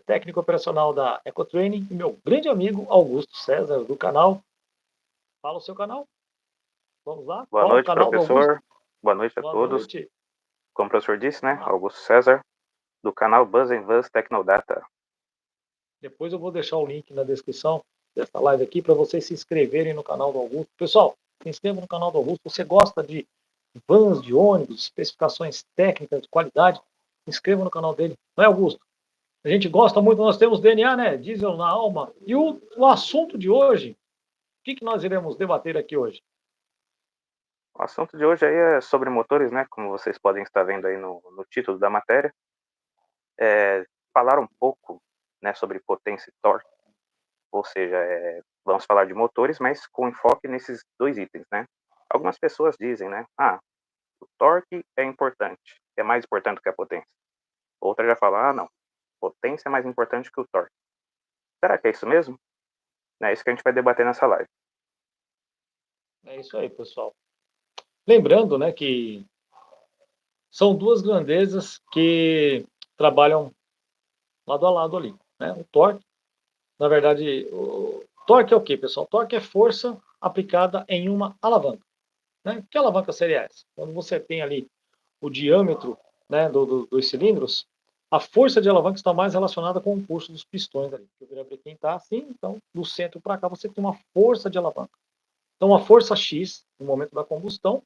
técnico operacional da Ecotraining e meu grande amigo Augusto César, do canal. Fala o seu canal. Vamos lá? Boa Qual o noite, canal do Augusto? professor. Boa noite a Boa todos. noite. Como o professor disse, né? Ah, Augusto César, do canal Buzz Buzz Tecnodata. depois eu vou deixar o link na descrição dessa live aqui para vocês se inscreverem no canal do Augusto. Pessoal, se inscreva no canal do Augusto. Você gosta de vans, de ônibus, especificações técnicas de qualidade? Se inscreva no canal dele. Não é, Augusto? A gente gosta muito, nós temos DNA, né? Diesel na alma. E o assunto de hoje, o que nós iremos debater aqui hoje? O assunto de hoje aí é sobre motores, né? Como vocês podem estar vendo aí no título da matéria. Falar um pouco, né, sobre potência e torque. Ou seja, vamos falar de motores, mas com enfoque nesses dois itens, né? Algumas pessoas dizem, né? O torque é importante, é mais importante que a potência. Outra já fala, não, potência é mais importante que o torque. Será que é isso mesmo? É isso que a gente vai debater nessa live. É isso aí, pessoal. Lembrando, né, que são duas grandezas que trabalham lado a lado ali, né? O torque, na verdade, o torque é o quê, pessoal? O torque é força aplicada em uma alavanca, né? Que alavanca seria essa? Quando você tem ali o diâmetro, né, dos cilindros, a força de alavanca está mais relacionada com o curso dos pistões ali. Eu virei quem está assim, então do centro para cá você tem uma força de alavanca. Então a força X no momento da combustão,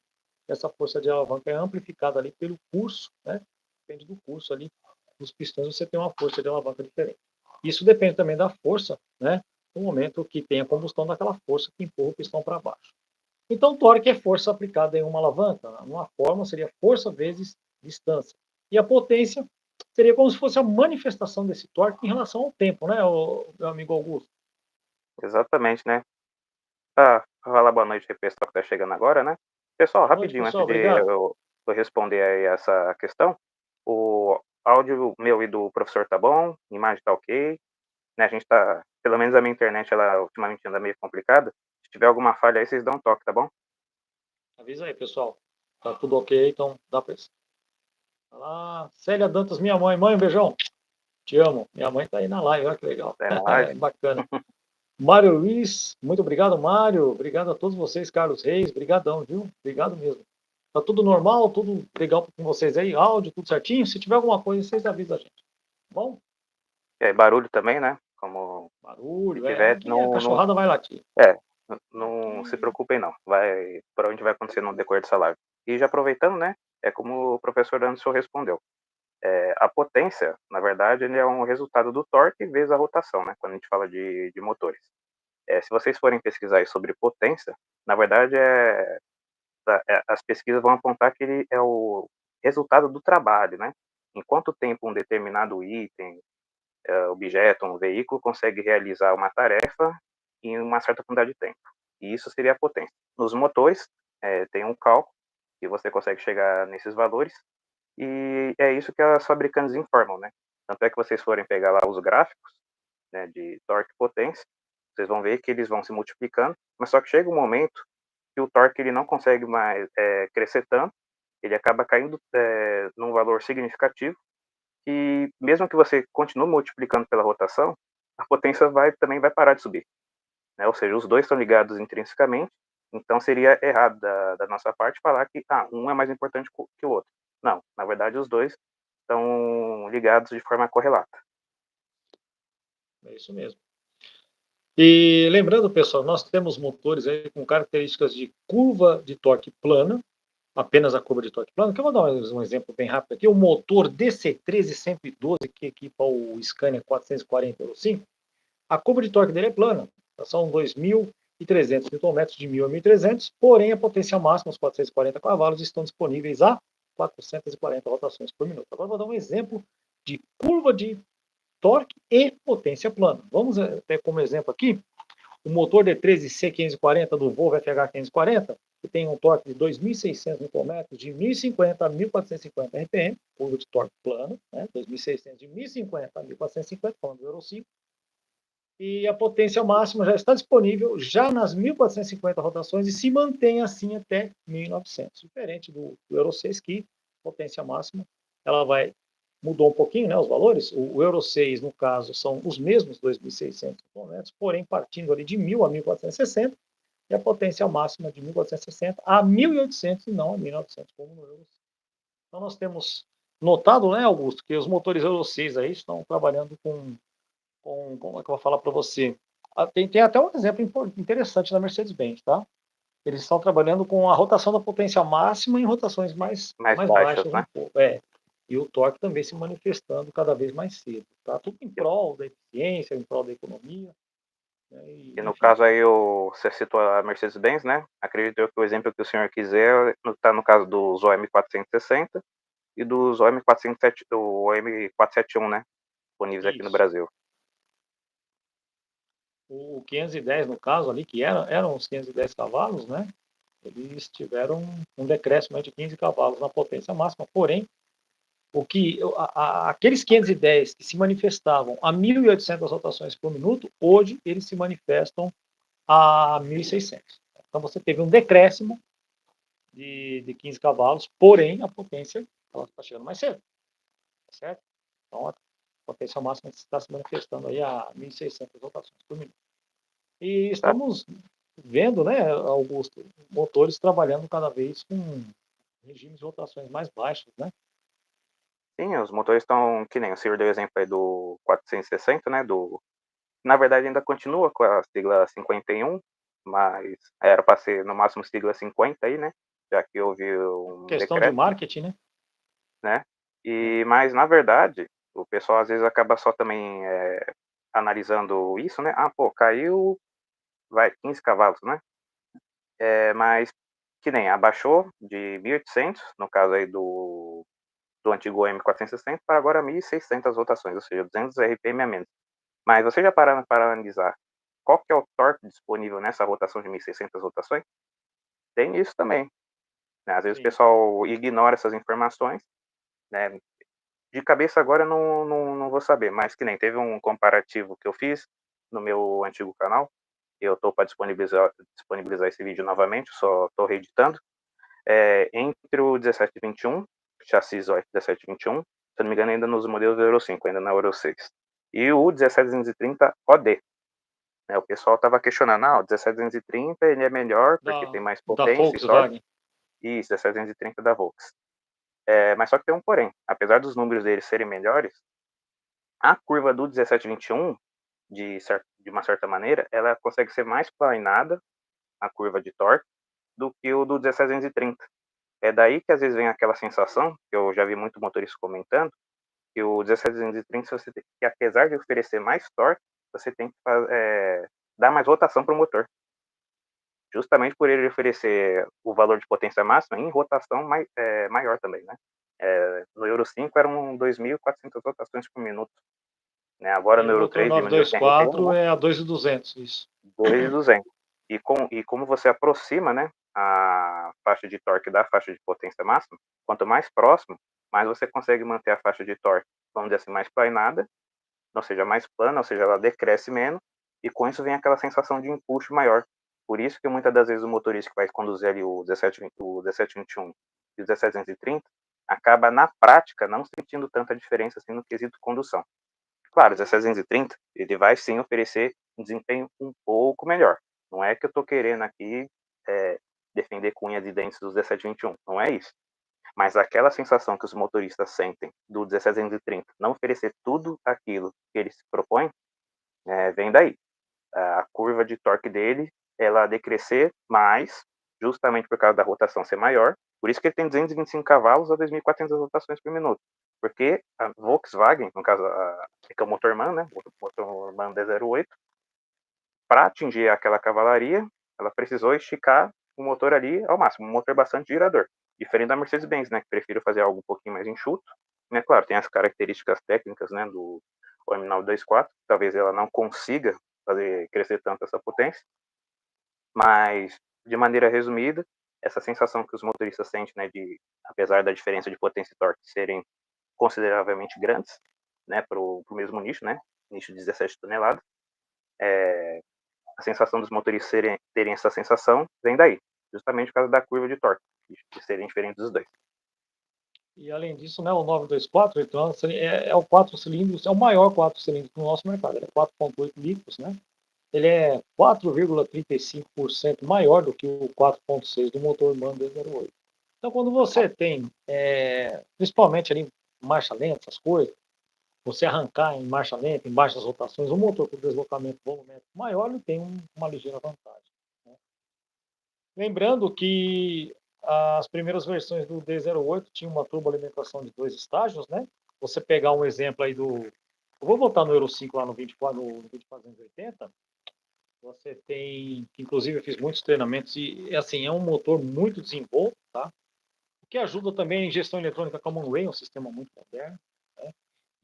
essa força de alavanca é amplificada ali pelo curso, né? Depende do curso ali dos pistões, você tem uma força de alavanca diferente. Isso depende também da força, né? No momento que tem a combustão daquela força que empurra o pistão para baixo. Então, torque é força aplicada em uma alavanca. Uma forma seria força vezes distância. E a potência seria como se fosse a manifestação desse torque em relação ao tempo, né, meu amigo Augusto? Exatamente, né? Fala boa noite aí, pessoal que está chegando agora, né? Pessoal, Boa noite, rapidinho, pessoal. antes de Obrigado. eu responder aí essa questão, o áudio meu e do professor tá bom, a imagem tá ok, né? A gente tá, pelo menos a minha internet, ela ultimamente anda meio complicada. Se tiver alguma falha aí, vocês dão um toque, tá bom? Avisa aí, pessoal. Tá tudo ok, então dá pra isso. Olá, Célia Dantas, minha mãe. Mãe, um beijão. Te amo. Minha mãe tá aí na live, olha que legal. Tá aí na live? Bacana. Mário Luiz, muito obrigado, Mário. Obrigado a todos vocês, Carlos Reis. Obrigadão, viu? Obrigado mesmo. Tá tudo normal, tudo legal com vocês aí? Áudio, tudo certinho? Se tiver alguma coisa, vocês avisam a gente. Tá bom? E aí, barulho também, né? Como se Barulho, tiver, aqui a cachorrada vai latir. é, não se Aqui, preocupem não, provavelmente vai acontecer no decorrer dessa live. E já aproveitando, né? É como o professor Anderson respondeu. A potência, na verdade, ele é um resultado do torque vezes a rotação, né? Quando a gente fala de motores. Se vocês forem pesquisar sobre potência, na verdade, as pesquisas vão apontar que ele é o resultado do trabalho, né? Em quanto tempo um determinado item, objeto, um veículo consegue realizar uma tarefa em uma certa quantidade de tempo. E isso seria a potência. Nos motores, tem um cálculo que você consegue chegar nesses valores e é isso que as fabricantes informam, né? Tanto é que vocês forem pegar lá os gráficos, né, de torque e potência, vocês vão ver que eles vão se multiplicando, mas só que chega um momento que o torque ele não consegue mais crescer tanto, ele acaba caindo num valor significativo e mesmo que você continue multiplicando pela rotação, a potência também vai parar de subir, né? Ou seja, os dois estão ligados intrinsecamente, então seria errado da nossa parte falar que um é mais importante que o outro. Não, na verdade os dois estão ligados de forma correlata. é isso mesmo. E lembrando, pessoal, nós temos motores aí com características de curva de torque plana, apenas a curva de torque plana, que eu vou dar um exemplo bem rápido aqui. O motor DC13112, que equipa o Scania 440 Euro 5, a curva de torque dele é plana, são 2.300 Nm de 1.000 a 1.300, porém a potência máxima, os 440 cavalos, estão disponíveis a 440 rotações por minuto. Agora vou dar um exemplo de curva de torque e potência plana. Vamos ter como exemplo aqui o motor D13C540 do Volvo FH540, que tem um torque de 2.600 Nm, de 1.050 a 1.450 RPM, curva de torque plano, né? 2.600 de 1.050 a 1.450, falando do Euro 5, e a potência máxima já está disponível já nas 1.450 rotações e se mantém assim até 1.900, diferente do Euro 6, que potência máxima ela vai mudou um pouquinho, né, os valores. O Euro 6, no caso, são os mesmos 2.600 km, porém partindo ali de 1.000 a 1.460, e a potência máxima de 1.460 a 1.800 e não a 1.900, como no Euro 6. Então nós temos notado, né, Augusto, que os motores Euro 6 aí estão trabalhando como é que eu vou falar para você? Tem até um exemplo interessante na Mercedes-Benz, tá? Eles estão trabalhando com a rotação da potência máxima em rotações mais baixas, baixas um né? pouco. E o torque também se manifestando cada vez mais cedo. Tá? Tudo em prol da eficiência, em prol da economia. Né? E no Enfim. caso aí, você citou a Mercedes-Benz, né? Acredito eu que o exemplo que o senhor quiser está no caso dos OM460 e dos OM407, do OM471, né? Disponíveis aqui no Isso. Brasil. O 510, no caso ali, que eram os 510 cavalos, né? Eles tiveram um decréscimo de 15 cavalos na potência máxima. Porém, aqueles 510 que se manifestavam a 1.800 rotações por minuto, hoje eles se manifestam a 1.600. Então você teve um decréscimo de 15 cavalos, porém a potência está chegando mais cedo, tá certo? Então a potência máxima está se manifestando aí a 1.600 rotações por minuto. E Tá? estamos vendo, né, Augusto, motores trabalhando cada vez com regimes de rotações mais baixos, né? Sim, os motores estão, que nem o senhor deu exemplo aí do 460, né? Na verdade, ainda continua com a sigla 51, mas era para ser no máximo sigla 50 aí, né? Já que houve um Questão de decreto, marketing, né? né? Mas, na verdade, o pessoal às vezes acaba só também analisando isso, né? Ah, pô, caiu, vai, 15 cavalos, né? Mas, que nem, abaixou de 1.800, no caso aí do antigo M460, para agora 1.600 rotações, ou seja, 200 RPM a menos. Mas você já pararam para analisar qual que é o torque disponível nessa rotação de 1.600 rotações? Tem isso também, né? Às vezes o Sim. pessoal ignora essas informações, né? De cabeça agora eu não vou saber, mas que nem teve um comparativo que eu fiz no meu antigo canal. Eu estou para disponibilizar esse vídeo novamente, só estou reeditando. Entre o 1721, chassis OF 1721, se eu não me engano, ainda nos modelos Euro 5, ainda na Euro 6. E o 17230 OD. O pessoal estava questionando, o 17230 ele é melhor porque tem mais Da potência e torque. Volkswagen. Isso, 17230 da Volks. Mas só que tem um porém. Apesar dos números deles serem melhores, a curva do 1721, de uma certa maneira, ela consegue ser mais planada, a curva de torque, do que o do 17230. É daí que às vezes vem aquela sensação, que eu já vi muito motorista comentando, que o 17230, que apesar de oferecer mais torque, você tem que dar mais rotação para o motor. Justamente por ele oferecer o valor de potência máxima em rotação maior também, né? No Euro 5 eram 2.400 rotações por minuto, né? Agora E no o Euro motor 3 diminuiu sem RPM, 924 né? é a 2.200, isso. 2.200. E como você aproxima, né, a faixa de torque da faixa de potência máxima, quanto mais próximo, mais você consegue manter a faixa de torque, vamos dizer assim, mais planada, ou seja, mais plana, ou seja, ela decresce menos, e com isso vem aquela sensação de empuxo maior. Por isso que muitas das vezes o motorista que vai conduzir ali o 1721 e o 1730 acaba, na prática, não sentindo tanta diferença assim no quesito condução. Claro, o 1730 ele vai sim oferecer um desempenho um pouco melhor. Não é que eu estou querendo aqui defender com unhas e dentes dos 1721, não é isso. Mas aquela sensação que os motoristas sentem do 1730 não oferecer tudo aquilo que ele se propõe, vem daí. A curva de torque dele, ela decrescer mais, justamente por causa da rotação ser maior. Por isso que ele tem 225 cavalos a 2.400 rotações por minuto. Porque a Volkswagen, no caso, que é o Motorman, né? O Motorman D08, para atingir aquela cavalaria, ela precisou esticar o motor ali ao máximo, um motor bastante girador. Diferente da Mercedes-Benz, né, que prefiro fazer algo um pouquinho mais enxuto. Né, claro, tem as características técnicas, né, do OM924, talvez ela não consiga fazer crescer tanto essa potência, mas de maneira resumida, essa sensação que os motoristas sentem, né, de apesar da diferença de potência e torque serem consideravelmente grandes, né, para o mesmo nicho, né, nicho de 17 toneladas, a sensação dos motoristas terem essa sensação vem daí, justamente por causa da curva de torque, de serem diferentes dos dois. E além disso, né, o 924 então, é o 4 cilindros, é o maior 4 cilindros do nosso mercado. Ele é 4,8 litros, né? Ele é 4,35% maior do que o 4,6 do motor Mann D08. Então, quando você tem, principalmente ali marcha lenta, essas coisas, você arrancar em marcha lenta, em baixas rotações, um motor com deslocamento volumétrico maior, ele tem uma ligeira vantagem. Né? Lembrando que as primeiras versões do D08 tinham uma turboalimentação de 2 estágios, né? Você pegar um exemplo aí do... Eu vou voltar no Euro 5 lá no 2480, você tem, inclusive eu fiz muitos treinamentos e assim, é um motor muito desenvolto, tá? O que ajuda também em gestão eletrônica Common Rail, um sistema muito moderno, né?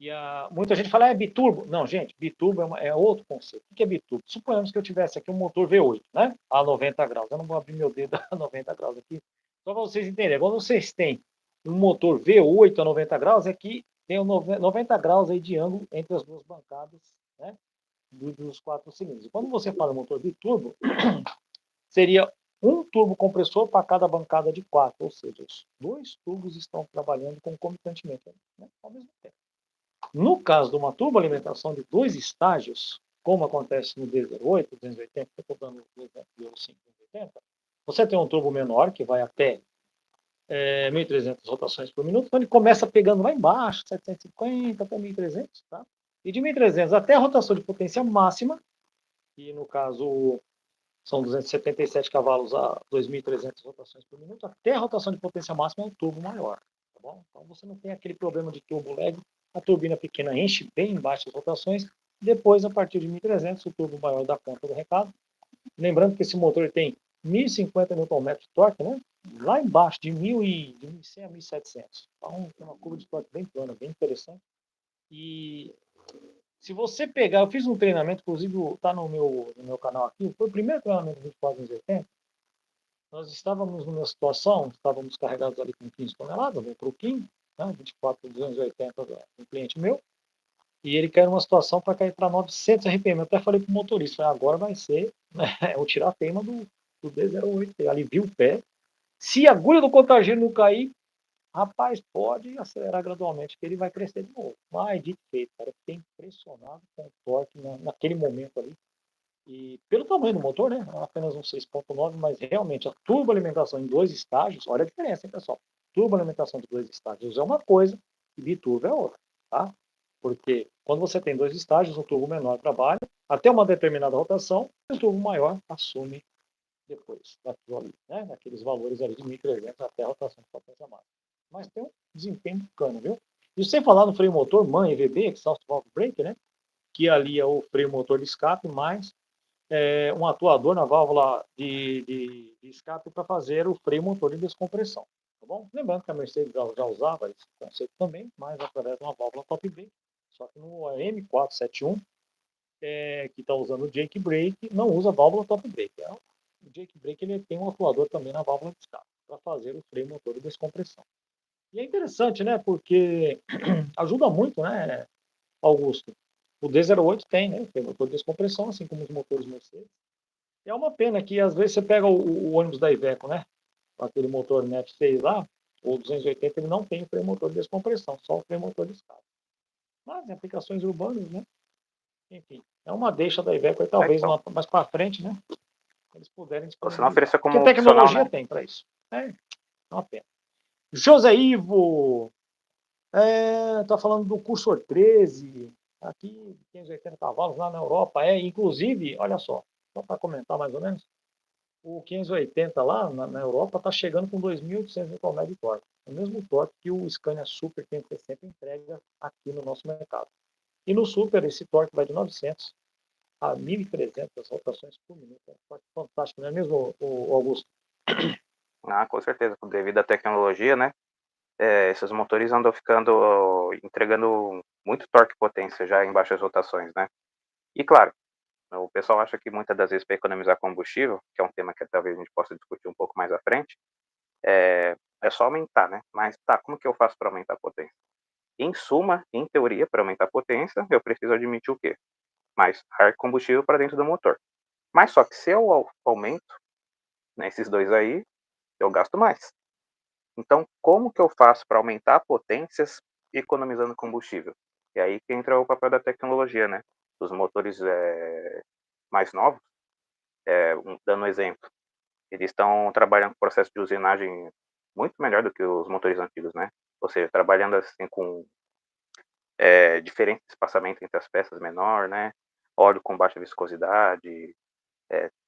E muita gente fala, é biturbo. Não, gente, biturbo é outro conceito. O que é biturbo? Suponhamos que eu tivesse aqui um motor V8, né? A 90 graus. Eu não vou abrir meu dedo a 90 graus aqui. Só para vocês entenderem. Quando vocês têm um motor V8 a 90 graus, é que tem 90 graus aí de ângulo entre as duas bancadas, né? Dos 4 cilindros. E quando você fala motor biturbo, seria um turbo compressor para cada bancada de 4, ou seja, os 2 turbos estão trabalhando concomitantemente, né, ao mesmo tempo. No caso de uma turboalimentação de 2 estágios, como acontece no D08, 280, eu estou dando o exemplo do Euro 5, 280, você tem um turbo menor, que vai até 1.300 rotações por minuto, então ele começa pegando lá embaixo, 750 até 1.300, tá? E de 1.300 até a rotação de potência máxima, que no caso são 277 cavalos a 2.300 rotações por minuto, até a rotação de potência máxima é um turbo maior. Tá bom? Então você não tem aquele problema de turbo lag, a turbina pequena enche bem em baixas rotações, depois a partir de 1.300 o turbo maior dá conta do recado. Lembrando que esse motor tem 1.050 Nm de torque, né? Lá embaixo, de 1.100 a 1.700. Então tem uma curva de torque bem plana, bem interessante. E se você pegar, eu fiz um treinamento, inclusive está no meu canal aqui, foi o primeiro treinamento de 2480. Nós estávamos numa situação, estávamos carregados ali com 15 toneladas, para o Kim, né, 24.280 um cliente meu, e ele caiu numa situação para cair para 900 RPM. Eu até falei para o motorista, agora vai ser, né, o tirar a teima do D08, ele alivia o pé. Se a agulha do contagiro não cair, rapaz, pode acelerar gradualmente, que ele vai crescer de novo. Mas, de feito, cara, eu fiquei impressionado com o torque naquele momento ali. E pelo tamanho do motor, né? Apenas um 6.9, mas realmente a turboalimentação em 2 estágios, olha a diferença, hein, pessoal? Turboalimentação de 2 estágios é uma coisa e biturbo é outra, tá? Porque quando você tem 2 estágios, o turbo menor trabalha até uma determinada rotação e o turbo maior assume depois daquilo ali, né? Daqueles valores ali de 1.300 até a rotação de potência máxima. Mas tem um desempenho bacana, viu? E sem falar no freio motor, MAN EVB, Exhaust Valve Brake, né? Que ali é o freio motor de escape, mais um atuador na válvula de escape para fazer o freio motor de descompressão. Tá bom? Lembrando que a Mercedes já usava esse conceito também, mas através de uma válvula top brake. Só que no M471, que está usando o Jake Brake, não usa válvula top brake. O Jake Brake ele tem um atuador também na válvula de escape para fazer o freio motor de descompressão. E é interessante, né? Porque ajuda muito, né, Augusto? O D08 tem, né? Tem motor de descompressão, assim como os motores Mercedes. É uma pena que às vezes você pega o ônibus da Iveco, né? Aquele motor NET 6 lá, ou 280, ele não tem o freio motor de descompressão, só o freio motor de escape. Mas em aplicações urbanas, né? Enfim, é uma deixa da Iveco aí, talvez Então, mais para frente, né? Eles puderem você não disponibilizar. ofereceu Porque a como opcional, tecnologia né? tem para isso. É uma pena. José Ivo, tá falando do Cursor 13, aqui 580 cavalos lá na Europa. Inclusive, olha só para comentar mais ou menos, o 580 lá na Europa está chegando com 2.800 Nm de torque. O mesmo torque que o Scania Super 560 entrega aqui no nosso mercado. E no Super, esse torque vai de 900 a 1.300 rotações por minuto. É um torque fantástico, não é mesmo, Augusto? Ah, com certeza, devido à tecnologia, né? Esses motores andam entregando muito torque e potência já em baixas rotações, né? E claro, o pessoal acha que muitas das vezes para economizar combustível, que é um tema que talvez a gente possa discutir um pouco mais à frente, é só aumentar, né? Mas tá, como que eu faço para aumentar a potência? Em suma, em teoria, para aumentar a potência, eu preciso admitir o quê? Mais ar combustível para dentro do motor. Mas só que se eu aumento, né, esses dois aí, eu gasto mais. Então, como que eu faço para aumentar potências economizando combustível? E aí que entra o papel da tecnologia, né? Os motores mais novos, dando um exemplo, eles estão trabalhando com processo de usinagem muito melhor do que os motores antigos, né? Ou seja, trabalhando assim com diferente espaçamento entre as peças menor, né? Óleo com baixa viscosidade,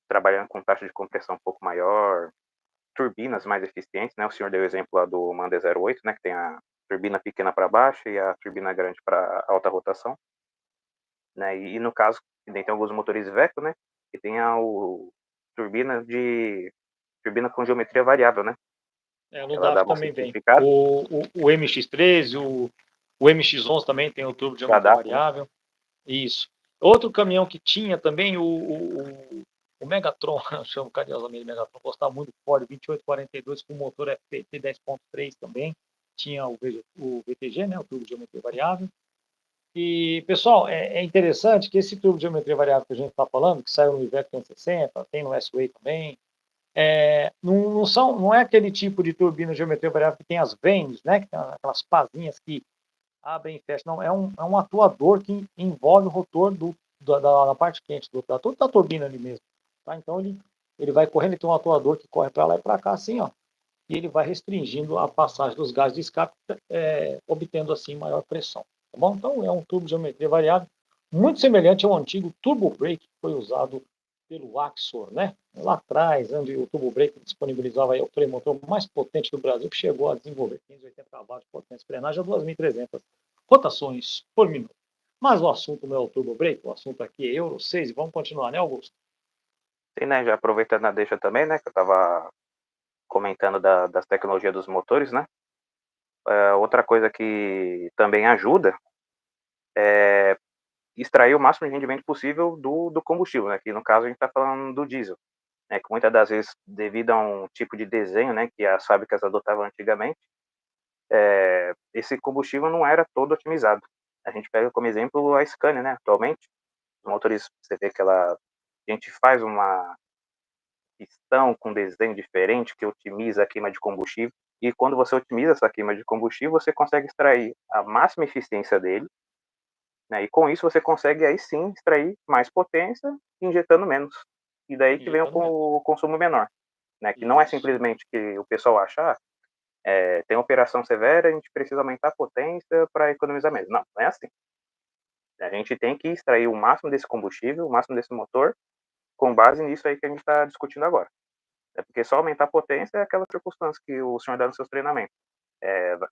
trabalhando com taxa de compressão um pouco maior, turbinas mais eficientes, né? O senhor deu o exemplo lá do Mande 08, né? Que tem a turbina pequena para baixo e a turbina grande para alta rotação, né? E no caso, tem alguns motores Iveco, né? Que tem turbina turbina com geometria variável, né? No Ela DAF dava um também vem. simplificado. O MX-13, o MX-11 também tem o turbo de geometria Adapta, né? variável. Isso. Outro caminhão que tinha também, o Megatron, eu chamo carinhosamente de Megatron, gostava muito do Ford 2842 com motor FPT 10.3 também. Tinha o VTG, né, o turbo de geometria variável. E, pessoal, é interessante que esse turbo de geometria variável que a gente está falando, que saiu no Iveco 560, tem no S-Way também, não é aquele tipo de turbina de geometria variável que tem as vanes, né, que tem aquelas pazinhas que abrem e fecham. Não, é um atuador que envolve o rotor da parte quente, toda a turbina ali mesmo. Tá? Então ele vai correndo, ele tem um atuador que corre para lá e para cá, assim, ó, e ele vai restringindo a passagem dos gases de escape, obtendo assim maior pressão. Tá bom? Então é um turbo de geometria variável, muito semelhante ao antigo turbo brake que foi usado pelo Axor, né? Lá atrás, onde o turbo brake disponibilizava aí o freio motor mais potente do Brasil, que chegou a desenvolver 580 cavalos de potência de frenagem a 2.300 rotações por minuto. Mas o assunto não é o turbo brake, o assunto aqui é Euro 6 e vamos continuar, né, Augusto? Sim, né? Já aproveitando a deixa também, né? Que eu estava comentando das tecnologias dos motores, né? Outra coisa que também ajuda é extrair o máximo de rendimento possível do combustível, né? Que no caso a gente está falando do diesel, né? Que muitas das vezes, devido a um tipo de desenho, né? Que as fábricas adotavam antigamente, esse combustível não era todo otimizado. A gente pega como exemplo a Scania, né? Atualmente, os motores, você vê que a gente faz uma pistão com desenho diferente que otimiza a queima de combustível. E quando você otimiza essa queima de combustível, você consegue extrair a máxima eficiência dele, né? E com isso você consegue aí sim extrair mais potência injetando menos. E daí que vem Injetando mesmo. o consumo menor, né? Que não é Isso. simplesmente que o pessoal acha, tem operação severa, a gente precisa aumentar a potência para economizar menos. Não, não é assim. A gente tem que extrair o máximo desse combustível, o máximo desse motor, com base nisso aí que a gente está discutindo agora. É porque só aumentar a potência é aquela circunstância que o senhor dá nos seus treinamentos.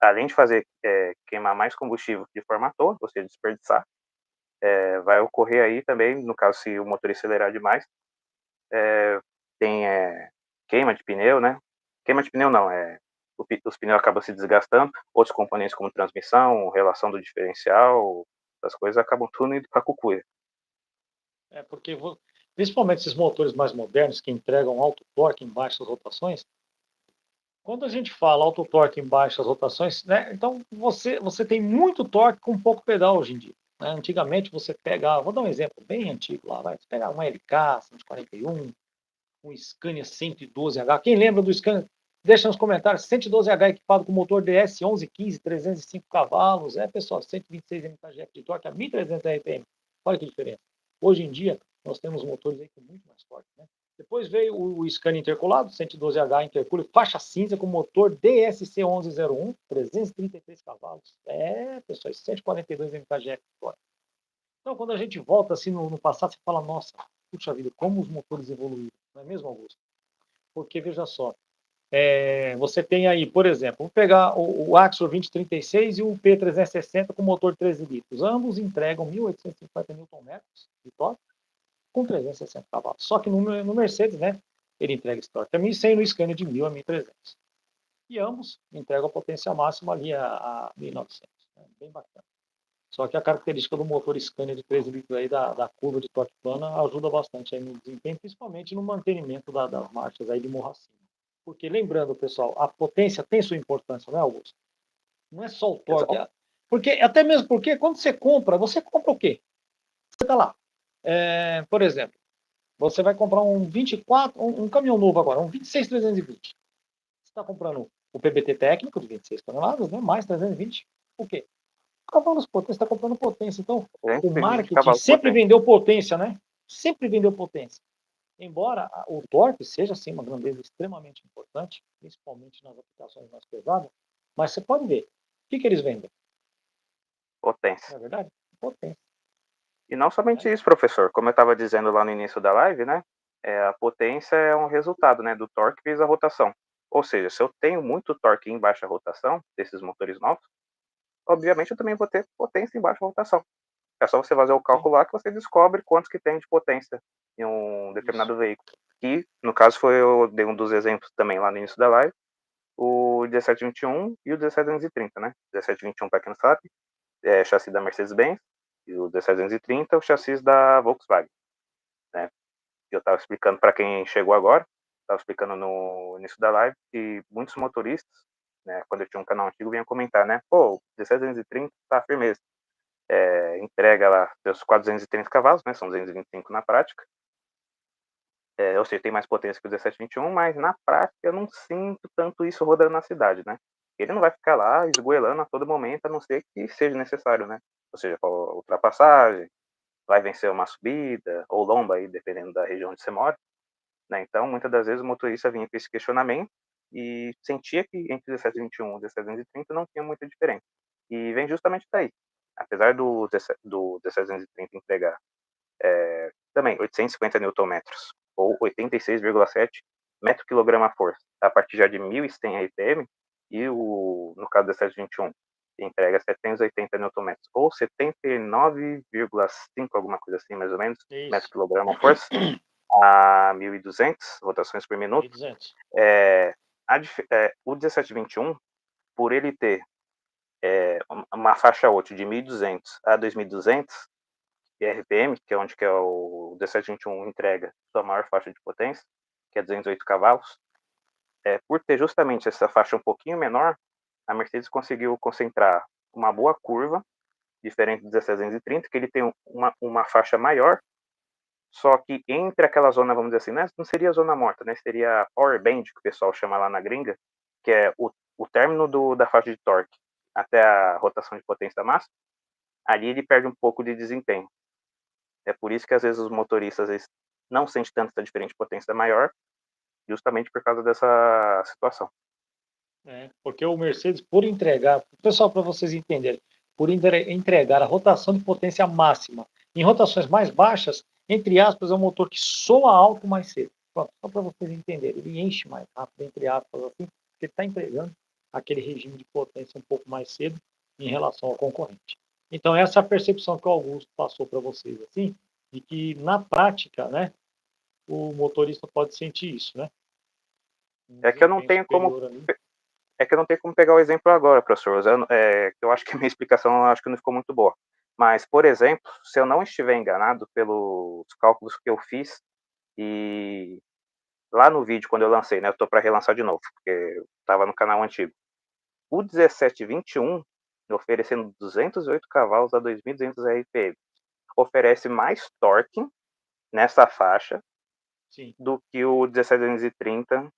Além de fazer queimar mais combustível de forma à toa, ou seja, desperdiçar, vai ocorrer aí também, no caso se o motor acelerar demais, tem queima de pneu, né? Queima de pneu não, os pneus acabam se desgastando, outros componentes como transmissão, relação do diferencial, as coisas acabam tudo indo para a cucuia. Porque principalmente esses motores mais modernos que entregam alto torque em baixas rotações, quando a gente fala alto torque em baixas rotações, né, então você tem muito torque com pouco pedal hoje em dia. Né? Antigamente você pega, vou dar um exemplo bem antigo lá, você pega um LK 141, um Scania 112H. Quem lembra do Scania? Deixa nos comentários, 112H equipado com motor DS 1115, 305 cavalos, pessoal, 126 mkg de torque a 1.300 RPM. Olha que diferença. Hoje em dia, nós temos motores aí com muito mais torque, né? Depois veio o Scania intercolado, 112H intercooler, faixa cinza com motor DSC 1101, 333 cavalos. Pessoal, 142 mkg de torque. Então, quando a gente volta assim no passado, você fala, nossa, puxa vida, como os motores evoluíram, não é mesmo, Augusto? Porque, veja só, você tem aí, por exemplo, vamos pegar o Axor 2036 e o P360 com motor 13 litros. Ambos entregam 1.850 Nm de torque com 360 cavalos. Só que no Mercedes, né, ele entrega esse torque a 1.100, no Scania de 1.000 a 1.300. E ambos entregam a potência máxima ali a 1.900. Né? Bem bacana. Só que a característica do motor Scania de 13 litros aí da curva de torque plana ajuda bastante aí no desempenho, principalmente no mantenimento das marchas aí de morro acima. Porque lembrando, pessoal, a potência tem sua importância, não é, Augusto? Não é só o torque. Exato. Porque, até mesmo porque quando você compra o quê? Você está lá. Por exemplo, você vai comprar um 24, um caminhão novo agora, um 26320. Você está comprando o PBT técnico de 26 toneladas, né, mais 320, o quê? Cavalos potência, está comprando potência. Então, o 120 marketing cavalos sempre potentes. vendeu potência, né? Sempre vendeu potência. Embora o torque seja, sim, uma grandeza extremamente importante, principalmente nas aplicações mais pesadas, mas você pode ver, o que eles vendem? Potência. Na verdade, potência. E não somente isso, professor. Como eu estava dizendo lá no início da live, né? A potência é um resultado, né, do torque vezes a rotação. Ou seja, se eu tenho muito torque em baixa rotação, desses motores novos, obviamente eu também vou ter potência em baixa rotação. É só você fazer o cálculo lá que você descobre quantos que tem de potência em um determinado veículo. E, no caso, eu dei um dos exemplos também lá no início da live, o 1721 e o 17230, né? 1721, para quem não sabe, é chassi da Mercedes-Benz, e o 17230 é o chassi da Volkswagen, né? Eu estava explicando para quem chegou agora, estava explicando no início da live, que muitos motoristas, né, quando eu tinha um canal antigo, vinham comentar, né? Pô, o 17230 tá firmeza. Entrega lá seus 430 cavalos, né? São 225 na prática. Ou seja, tem mais potência que o 1721, mas na prática eu não sinto tanto isso rodando na cidade, né? Ele não vai ficar lá esgoelando a todo momento, a não ser que seja necessário, né? Ou seja, para ultrapassagem, vai vencer uma subida, ou lomba, aí, dependendo da região onde você mora. Né? Então, muitas das vezes o motorista vinha com esse questionamento e sentia que entre 1721 e 1730 não tinha muita diferença. E vem justamente daí. Apesar do 1730 entregar também 850 Nm ou 86,7 metro-quilograma-força a partir já de 1.100 RPM, e no caso do 721 entrega 780 Nm ou 79,5, alguma coisa assim, mais ou menos, metro-quilograma-força a 1.200 rotações por minuto. 1.200. O 1721, por ele ter uma faixa útil de 1.200 a 2.200 RPM, que é onde que o 1721 entrega sua maior faixa de potência, que é 208 cavalos, por ter justamente essa faixa um pouquinho menor, a Mercedes conseguiu concentrar uma boa curva, diferente do 1730, que ele tem uma faixa maior, só que entre aquela zona, vamos dizer assim, né, não seria a zona morta, né, seria a power band, que o pessoal chama lá na gringa, que é o término da faixa de torque até a rotação de potência máxima. Ali ele perde um pouco de desempenho. É por isso que às vezes os motoristas não sentem tanto essa diferença de potência maior, justamente por causa dessa situação. Porque o Mercedes, por entregar, pessoal, para vocês entenderem, por entregar a rotação de potência máxima em rotações mais baixas, entre aspas, é um motor que soa alto mais cedo. Pronto, só para vocês entenderem, ele enche mais rápido, entre aspas, assim, porque ele está entregando aquele regime de potência um pouco mais cedo em relação ao concorrente. Então, essa é a percepção que o Augusto passou para vocês, assim, de que na prática, né, o motorista pode sentir isso, né? É que eu não tenho como pegar o exemplo agora, professor. Eu acho que a minha explicação acho que não ficou muito boa. Mas, por exemplo, se eu não estiver enganado pelos cálculos que eu fiz, e lá no vídeo, quando eu lancei, né, eu estou para relançar de novo, porque eu estava no canal antigo. O 1721, oferecendo 208 cavalos a 2.200 RPM, oferece mais torque nessa faixa Sim. do que o 1730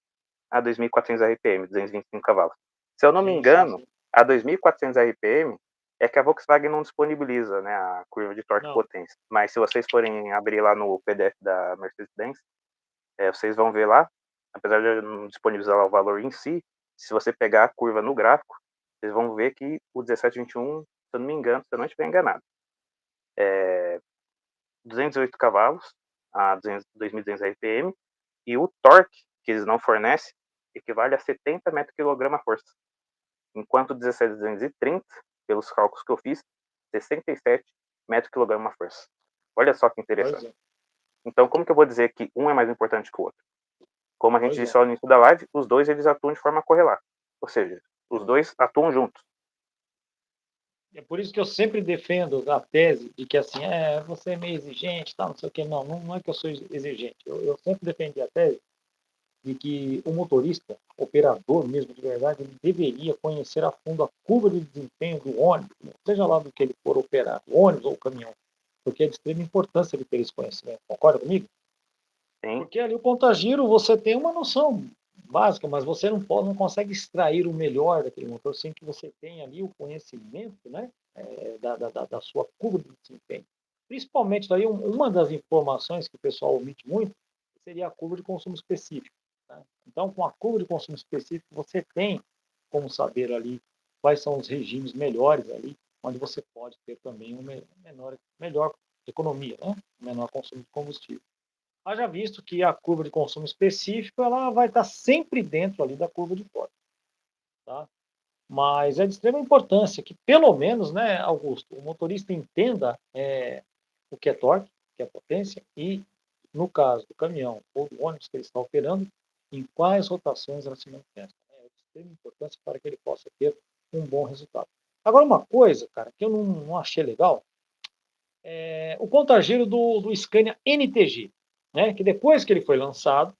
a 2.400 RPM, 225 cavalos. Se eu não me engano, sim. a 2.400 RPM é que a Volkswagen não disponibiliza, né, a curva de torque e potência. Mas se vocês forem abrir lá no PDF da Mercedes-Benz, vocês vão ver lá, apesar de eu não disponibilizar lá o valor em si, se você pegar a curva no gráfico, vocês vão ver que o 1721, se eu não me engano, se eu não estiver enganado, 208 cavalos a 2.200 RPM, e o torque que eles não fornecem equivale a 70 metro-quilograma-força, enquanto o 17.230, pelos cálculos que eu fiz, 67 metro-quilograma-força. Olha só que interessante. Então, como que eu vou dizer que um é mais importante que o outro? Como a gente disse lá no início da live, os dois eles atuam de forma correlata. Ou seja, os dois atuam juntos. É por isso que eu sempre defendo a tese de que assim, você é meio exigente, tal, não sei o que. Não é que eu sou exigente. Eu sempre defendi a tese de que o motorista, operador mesmo de verdade, ele deveria conhecer a fundo a curva de desempenho do ônibus, seja lá do que ele for operar, o ônibus ou o caminhão, porque é de extrema importância ele ter esse conhecimento. Concorda comigo? Sim. Porque ali o contagiro você tem uma noção básica, mas você não consegue extrair o melhor daquele motor sem que você tenha ali o conhecimento, né, da sua curva de desempenho. Principalmente, daí, uma das informações que o pessoal omite muito seria a curva de consumo específico. Né? Então, com a curva de consumo específico, você tem como saber ali quais são os regimes melhores ali, onde você pode ter também melhor economia, né? Menor consumo de combustível. Haja visto que a curva de consumo específico ela vai estar sempre dentro ali da curva de torque. Tá? Mas é de extrema importância que, pelo menos, né, Augusto, o motorista entenda o que é torque, o que é potência, e, no caso do caminhão ou do ônibus que ele está operando, em quais rotações ela se manifesta. É de extrema importância para que ele possa ter um bom resultado. Agora, uma coisa, cara, que eu não achei legal, o contagiro do Scania NTG, né, que depois que ele foi lançado,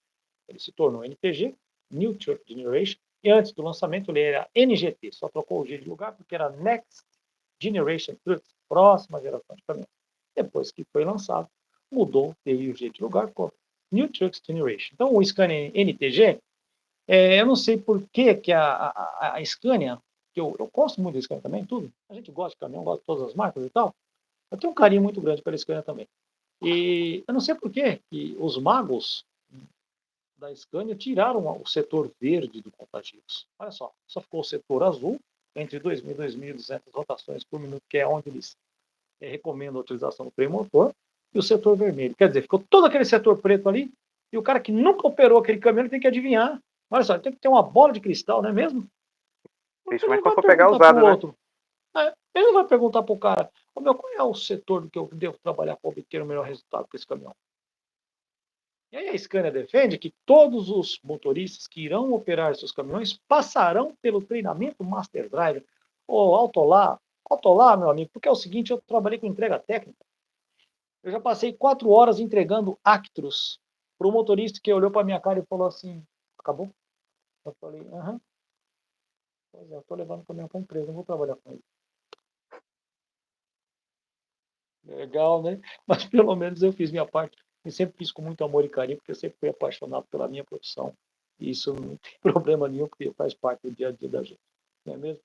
ele se tornou NTG, New Truck Generation, e antes do lançamento ele era NGT, só trocou o G de lugar porque era Next Generation Trucks, próxima geração de caminhão. Depois que foi lançado, mudou, veio o G de lugar, ficou New Trucks Generation. Então o Scania NTG, eu não sei por que a Scania, que eu gosto muito da Scania também, tudo, a gente gosta de caminhão, gosta de todas as marcas e tal, eu tenho um carinho muito grande pela Scania também. E eu não sei por que os magos da Scania tiraram o setor verde do contagios. Olha só ficou o setor azul, entre 2.000 e 2.200 rotações por minuto, que é onde eles recomendam a utilização do freio motor, e o setor vermelho. Quer dizer, ficou todo aquele setor preto ali, e o cara que nunca operou aquele caminhão tem que adivinhar. Olha só, tem que ter uma bola de cristal, não é mesmo? Porque ele Principalmente não quando vai for pegar perguntar para o usado, né? outro. Ele não vai perguntar para o cara, qual é o setor do que eu devo trabalhar para obter o melhor resultado com esse caminhão? E aí a Scania defende que todos os motoristas que irão operar seus caminhões passarão pelo treinamento Master Driver. Ô, alto lá, meu amigo, porque é o seguinte, eu trabalhei com entrega técnica. Eu já passei 4 horas entregando Actros para o motorista que olhou para minha cara e falou assim, acabou? Eu falei, aham. Pois é, eu estou levando o caminhão para a empresa, não vou trabalhar com ele. Legal, né? Mas pelo menos eu fiz minha parte. E sempre fiz com muito amor e carinho, porque eu sempre fui apaixonado pela minha profissão. E isso não tem problema nenhum, porque faz parte do dia a dia da gente. Não é mesmo?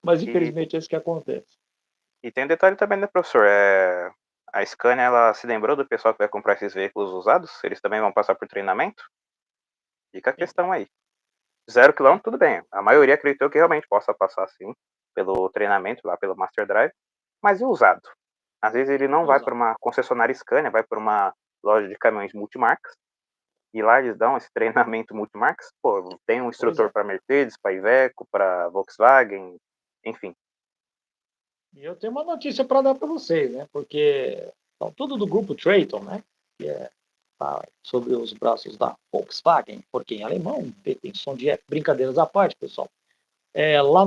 Mas E, infelizmente é isso que acontece. e tem um detalhe também, né, professor? A Scania, ela se lembrou do pessoal que vai comprar esses veículos usados? Eles também vão passar por treinamento? Fica a Sim, questão aí. 0 km, sim. tudo bem. A maioria acreditou que realmente possa passar sim, pelo treinamento lá, pelo Master Drive. Mas e o usado? Às vezes ele não E vai para usar. uma concessionária Scania, vai para uma loja de caminhões multimarcas. E lá eles dão esse treinamento multimarcas. Pô, tem um Pois instrutor é. para Mercedes, para Iveco, para Volkswagen, enfim. E eu tenho uma notícia para dar para vocês, né? Porque são tudo do grupo Traton, né? Que tá sobre os braços da Volkswagen, porque em alemão tem som de F. Brincadeiras à parte, pessoal. Lá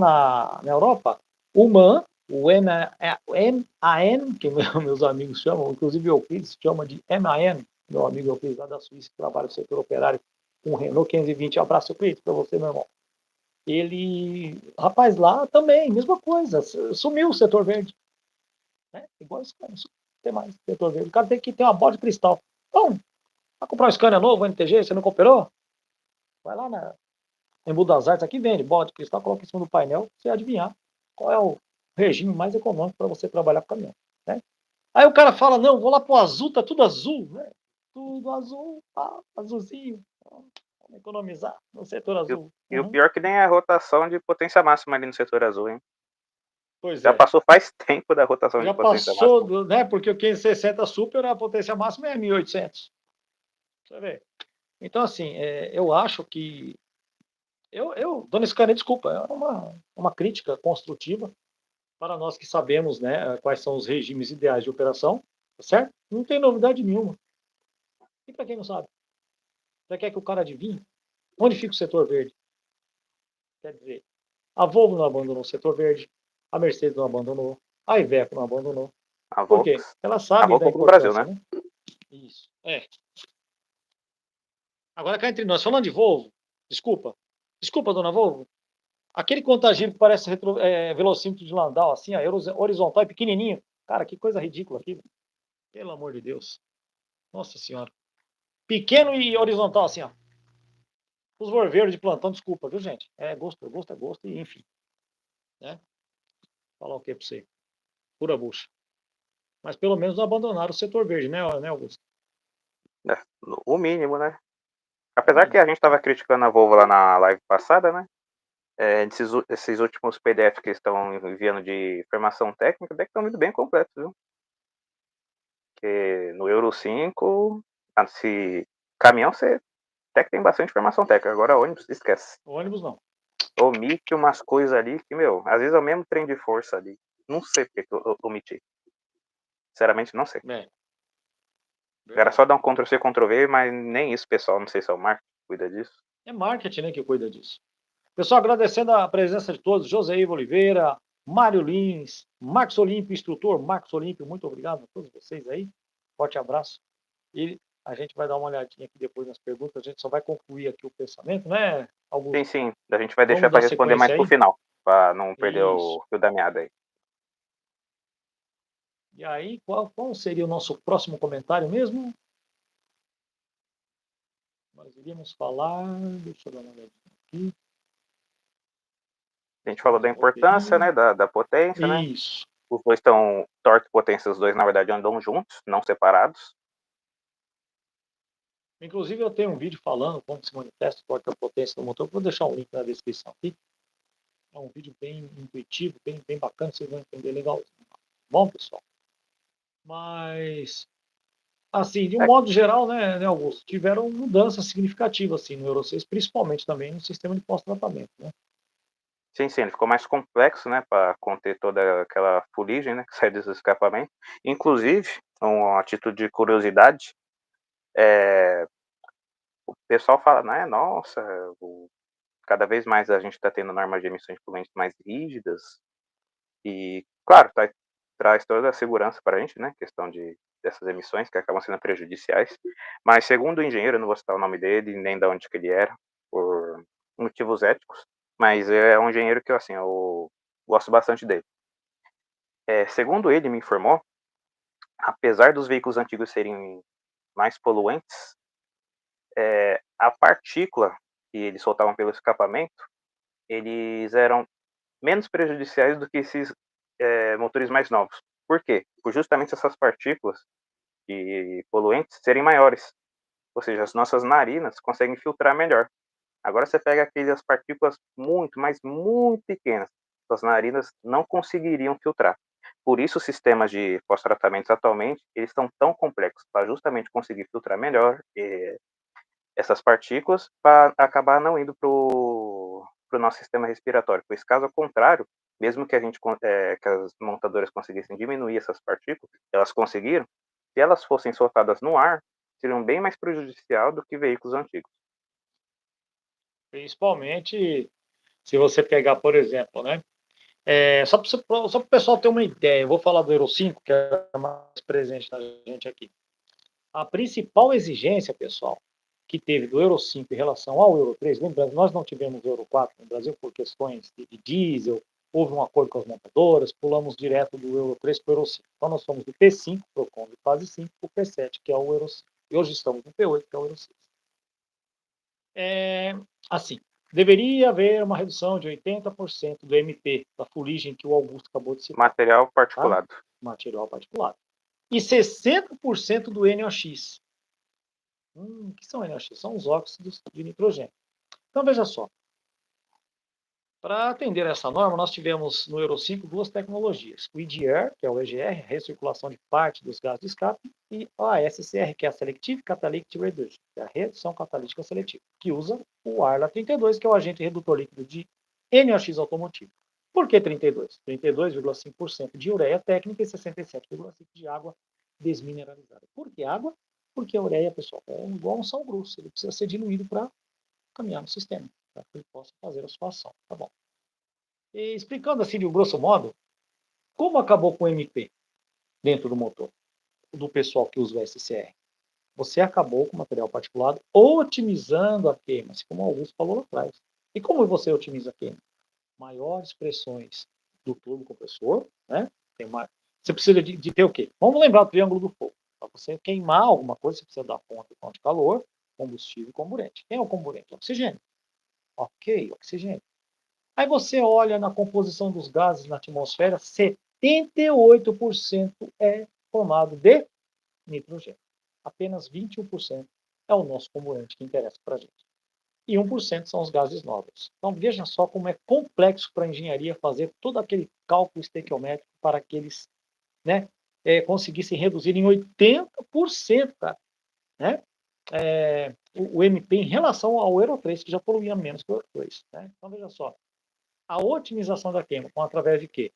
na Europa, o MAN, o MAN, que meus amigos chamam, inclusive o Euclides chama de MAN, meu amigo Euclides lá da Suíça, que trabalha no setor operário com o Renault 520. Abraço, Euclides, para você, meu irmão. Ele, rapaz, lá também, mesma coisa, sumiu o setor verde. Né? Igual esse cara, não tem mais setor verde. O cara tem que ter uma bola de cristal. Então, vai comprar um Scania novo, NTG, você não cooperou? Vai lá na Embu das Artes, aqui vende bola de cristal, coloca em cima do painel, você adivinhar qual é o regime mais econômico para você trabalhar com caminhão. Né? Aí o cara fala, não, vou lá pro azul, tá tudo azul. Né? Tudo azul, azulzinho. Vamos economizar no setor azul. E o Uhum. pior é que nem a rotação de potência máxima ali no setor azul, hein? Pois Já é. passou faz tempo da rotação de Já potência passou, máxima. né? Porque o 560 Super, a potência máxima é 1.800. Você vê. Então, assim, eu acho que. Dona Scania, desculpa, é uma crítica construtiva para nós que sabemos, né, quais são os regimes ideais de operação, tá certo? Não tem novidade nenhuma. E para quem não sabe? Você quer que o cara adivinhe? Onde fica o setor verde? Quer dizer, a Volvo não abandonou o setor verde, a Mercedes não abandonou, a Iveco não abandonou. A Por quê? Volks. Elas A sabem Volks da comprou no Brasil, importância, né? né? Isso. Agora cá entre nós, falando de Volvo, desculpa, dona Volvo, aquele contagiro que parece velocímetro de Landau, assim, ó, horizontal e pequenininho. Cara, que coisa ridícula aquilo. Pelo amor de Deus. Nossa senhora. Pequeno e horizontal, assim, ó. Os vorveiros de plantão, desculpa, viu, gente? Gosto é gosto, e enfim. Né? Falar o que pra você? Pura bucha. Mas pelo menos não abandonaram o setor verde, né, Augusto? É, o mínimo, né? Apesar que a gente estava criticando a Volvo lá na live passada, né? Esses últimos PDF que estão enviando de informação técnica, até que estão muito bem completos, viu? Porque no Euro 5, se caminhão, você até que tem bastante informação técnica. Agora ônibus, esquece. O ônibus não. Omite umas coisas ali que, meu, às vezes é o mesmo trem de força ali. Não sei porque que eu omiti. Sinceramente, não sei. Era Verdade. só dar um Ctrl-C, Ctrl-V, mas nem isso, pessoal. Não sei se é o marketing que cuida disso. É marketing, né, que cuida disso. Pessoal, agradecendo a presença de todos, José Ivo Oliveira, Mário Lins, Max Olímpio, instrutor Max Olímpio, muito obrigado a todos vocês aí. Forte abraço. E a gente vai dar uma olhadinha aqui depois nas perguntas, a gente só vai concluir aqui o pensamento, né, Sim, Augusto? sim. A gente vai deixar Vamos para dar responder mais sequência pro aí? final, para não perder Isso. o fio da meada aí. E aí, qual seria o nosso próximo comentário mesmo? Nós iríamos falar, deixa eu dar uma olhadinha aqui. A gente falou da importância, Roteirinho. né, da potência, né? Isso. Os dois estão, torque e potência, os dois, na verdade, andam juntos, não separados. Inclusive, eu tenho um vídeo falando como se manifesta o torque da potência do motor. Vou deixar um link na descrição aqui. É um vídeo bem intuitivo, bem bacana, vocês vão entender legal. Bom, pessoal? Mas, assim, de um É, modo geral, né, Augusto, tiveram mudanças significativas assim, no Euro 6, principalmente também no sistema de pós-tratamento. Né? sim, sim, ele ficou mais complexo, né, para conter toda aquela fuligem, né, que sai dos escapamentos. Inclusive, uma título de curiosidade, o pessoal fala, né, nossa, cada vez mais a gente está tendo normas de emissões de poluentes mais rígidas e, claro, traz toda a segurança para a gente, né, questão dessas emissões que acabam sendo prejudiciais. Mas segundo o engenheiro, eu não vou citar o nome dele nem de onde que ele era, por motivos éticos, mas é um engenheiro que assim eu gosto bastante dele. Segundo ele me informou, apesar dos veículos antigos serem mais poluentes, a partícula que eles soltavam pelo escapamento, eles eram menos prejudiciais do que esses motores mais novos. Por quê? Por justamente essas partículas de poluentes serem maiores. Ou seja, as nossas narinas conseguem filtrar melhor. Agora você pega aquelas partículas muito, mas muito pequenas. Suas narinas não conseguiriam filtrar. Por isso, os sistemas de pós-tratamentos atualmente eles estão tão complexos para justamente conseguir filtrar melhor essas partículas para acabar não indo para o nosso sistema respiratório. Pois caso contrário, mesmo que que as montadoras conseguissem diminuir essas partículas, elas conseguiram. Se elas fossem soltadas no ar, seriam bem mais prejudicial do que veículos antigos. Principalmente se você pegar, por exemplo, né? Só para o pessoal ter uma ideia, eu vou falar do Euro 5, que é mais presente na gente aqui. A principal exigência, pessoal, que teve do Euro 5 em relação ao Euro 3, lembrando, nós não tivemos Euro 4 no Brasil por questões de diesel, houve um acordo com as montadoras, pulamos direto do Euro 3 para o Euro 5. Então nós fomos do P5, PROCON de fase 5, para o P7, que é o Euro 5. E hoje estamos no P8, que é o Euro 6. Assim, deveria haver uma redução de 80% do MP, da fuligem que o Augusto acabou de citar. Material Tá? particulado. Material particulado. E 60% do NOx. O que são NOx? São os óxidos de nitrogênio. Então, veja só. Para atender essa norma, nós tivemos no Euro 5 duas tecnologias. O EGR, que é o EGR, recirculação de parte dos gases de escape, e a SCR, que é a Selective Catalytic Reduction, que é a redução catalítica seletiva, que usa o ARLA 32, que é o agente redutor líquido de NOx automotivo. Por que 32? 32,5% de ureia técnica e 67,5% de água desmineralizada. Por que água? Porque a ureia, pessoal, é igual um sal grosso, ele precisa ser diluído para caminhar no sistema, para que ele possa fazer a sua ação. Tá bom. E explicando assim, de grosso modo, como acabou com o MP dentro do motor, do pessoal que usa o SCR? Você acabou com o material particulado otimizando a queima, assim como o Augusto falou lá atrás. E como você otimiza a queima? Maiores pressões do turbo compressor, né? Você precisa de ter o quê? Vamos lembrar do triângulo do fogo. Para você queimar alguma coisa, você precisa da fonte de calor, combustível e comburente. Quem é o comburente? O oxigênio. Ok, oxigênio. Aí você olha na composição dos gases na atmosfera, 78% é formado de nitrogênio. Apenas 21% é o nosso componente que interessa para a gente. E 1% são os gases nobres. Então veja só como é complexo para a engenharia fazer todo aquele cálculo estequiométrico para que eles, né, conseguissem reduzir em 80%, cara, né? O MP em relação ao Euro 3, que já poluía menos que o Euro 2. Né? Então veja só, a otimização da queima, através de quê?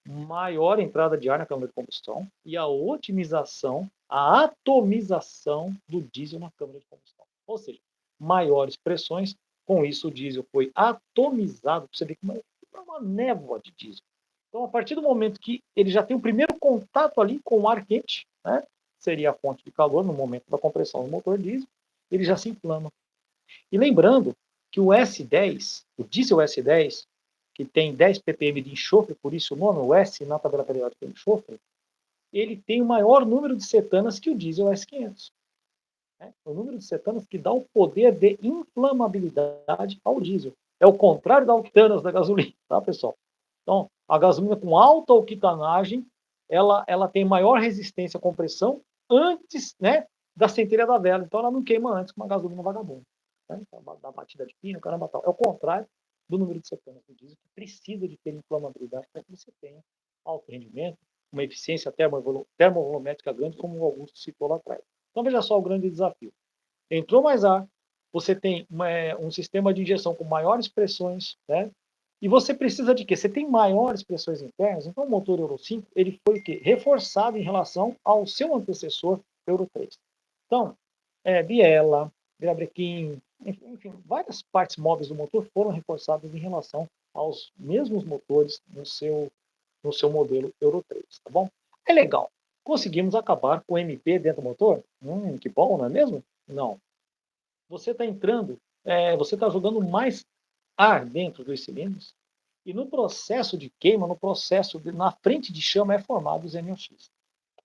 Maior entrada de ar na câmara de combustão e a otimização, a atomização do diesel na câmara de combustão. Ou seja, maiores pressões, com isso o diesel foi atomizado, para você ver que é uma névoa de diesel. Então, a partir do momento que ele já tem o primeiro contato ali com o ar quente, né, seria a fonte de calor no momento da compressão do motor diesel, ele já se inflama. E lembrando que o S10, o diesel S10, que tem 10 ppm de enxofre, por isso o nome, o S na tabela periódica de enxofre, ele tem o maior número de cetanas que o diesel S500. Né? O número de cetanas que dá o poder de inflamabilidade ao diesel. É o contrário da octanas da gasolina, tá, pessoal? Então, a gasolina com alta octanagem, ela tem maior resistência à compressão antes, né, da centelha da vela. Então, ela não queima antes que uma gasolina vagabunda. Né? Da batida de pino, caramba, tal. É o contrário do número de cetanas do diesel, que precisa de ter inflamabilidade para que você tenha alto rendimento, uma eficiência termovolumétrica grande, como o Augusto citou lá atrás. Então, veja só o grande desafio. Entrou mais ar, você tem um sistema de injeção com maiores pressões, né? E você precisa de quê? Você tem maiores pressões internas, então o motor Euro 5, ele foi o quê? Reforçado em relação ao seu antecessor Euro 3. Então, biela, virabrequim, enfim, várias partes móveis do motor foram reforçadas em relação aos mesmos motores no seu modelo Euro 3, tá bom? É legal. Conseguimos acabar com o MP dentro do motor? Que bom, não é mesmo? Não. Você está entrando, você está jogando mais ar dentro dos cilindros e no processo de queima, na frente de chama é formado os NOx.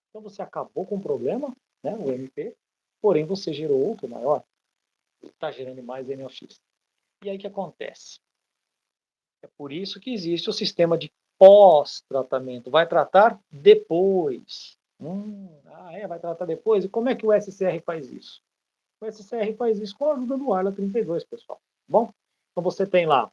Então você acabou com o problema, né, o MP, porém você gerou outro maior, está gerando mais NOx. E aí o que acontece? É por isso que existe o sistema de pós-tratamento. Vai tratar depois. Vai tratar depois? E como é que o SCR faz isso? O SCR faz isso com a ajuda do Arla 32, pessoal. Bom, então você tem lá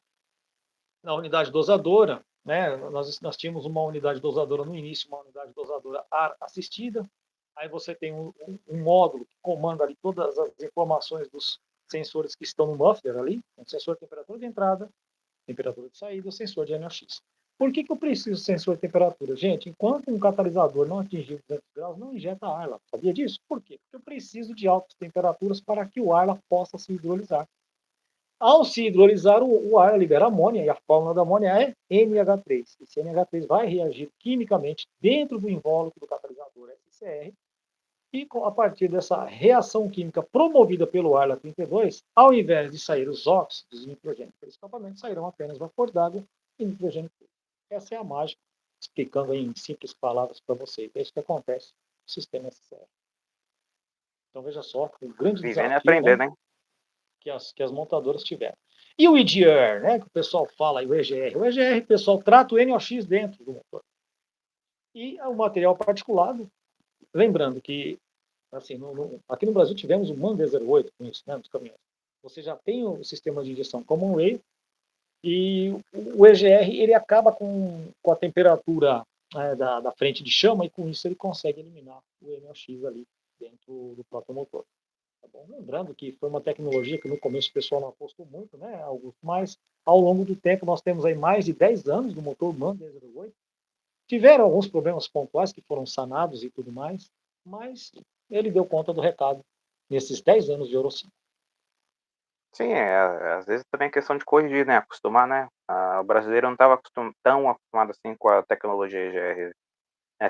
na unidade dosadora, né? Nós tínhamos uma unidade dosadora no início, uma unidade dosadora ar assistida. Aí você tem um módulo que comanda ali todas as informações dos sensores que estão no muffler ali, um sensor de temperatura de entrada, temperatura de saída, o sensor de NOx. Por que eu preciso de sensor de temperatura? Gente, enquanto um catalisador não atingir 200 graus, não injeta ar lá. Sabia disso? Por quê? Porque eu preciso de altas temperaturas para que o ar lá possa se hidrolisar. Ao se hidrolisar, o ar libera amônia, e a fórmula da amônia é NH3. Esse NH3 vai reagir quimicamente dentro do invólucro do catalisador SCR, e a partir dessa reação química promovida pelo Arla 32, ao invés de sair os óxidos e nitrogênio pelo escapamento, sairão apenas vapor d'água e nitrogênio puro. Essa é a mágica, explicando em simples palavras para vocês. É isso que acontece no sistema SCR. Então veja só, o grande Vivendo e desafio, aprendendo, né, hein? que as montadoras tiveram. E o EGR, né, que o pessoal fala, o EGR. O EGR, o pessoal trata o NOx dentro do motor. E o material particulado, lembrando que assim, aqui no Brasil tivemos o MAN D08 com isso, né, nos caminhões. Você já tem o sistema de injeção Common Rail e o EGR ele acaba com a temperatura da frente de chama e com isso ele consegue eliminar o NOx ali dentro do próprio motor. Tá bom? Lembrando que foi uma tecnologia que no começo o pessoal não apostou muito, né, Augusto? Mas ao longo do tempo nós temos aí mais de 10 anos do motor MAN D08. Tiveram alguns problemas pontuais que foram sanados e tudo mais, mas ele deu conta do recado nesses 10 anos de Euro 5. Sim, às vezes também é questão de corrigir, né? Acostumar, né? O brasileiro não estava tão acostumado assim com a tecnologia EGR.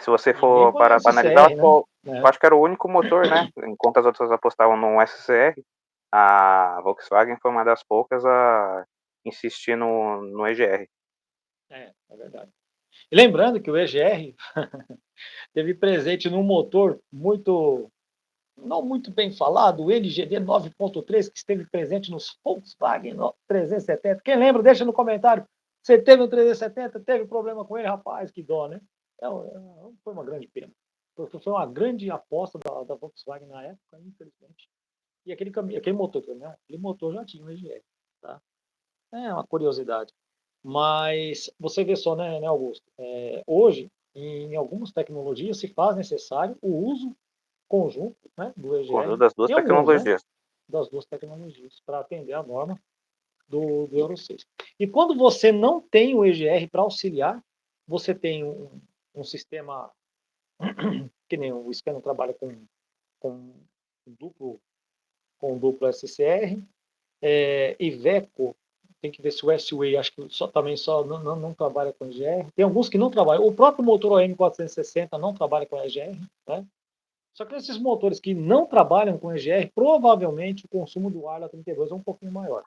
Se você E nem for com a parar para analisar, SCR, né? eu acho que era o único motor, né? Enquanto as outras apostavam no SCR, a Volkswagen foi uma das poucas a insistir no EGR. É verdade. E lembrando que o EGR teve presente num motor muito, não muito bem falado, o NGD 9.3, que esteve presente nos Volkswagen 370. Quem lembra, deixa no comentário. Você teve um 370, teve problema com ele, rapaz, que dó, né? Foi uma grande pena. Porque foi uma grande aposta da Volkswagen na época, infelizmente. E aquele motor, né? Aquele motor já tinha um EGR, tá? É uma curiosidade. Mas você vê só, né, Augusto? Hoje, em algumas tecnologias, se faz necessário o uso conjunto, né, do Conjunto EGR, das duas em alguns, né, tecnologias. das duas tecnologias, para atender a norma do Euro 6. E quando você não tem o EGR para auxiliar, você tem um sistema que nem o Scania trabalha com duplo, duplo SCR, Iveco, tem que ver se o S-Way, acho que também não trabalha com EGR. Tem alguns que não trabalham. O próprio motor OM460 não trabalha com EGR, né? Só que esses motores que não trabalham com EGR, provavelmente o consumo do Arla 32 é um pouquinho maior.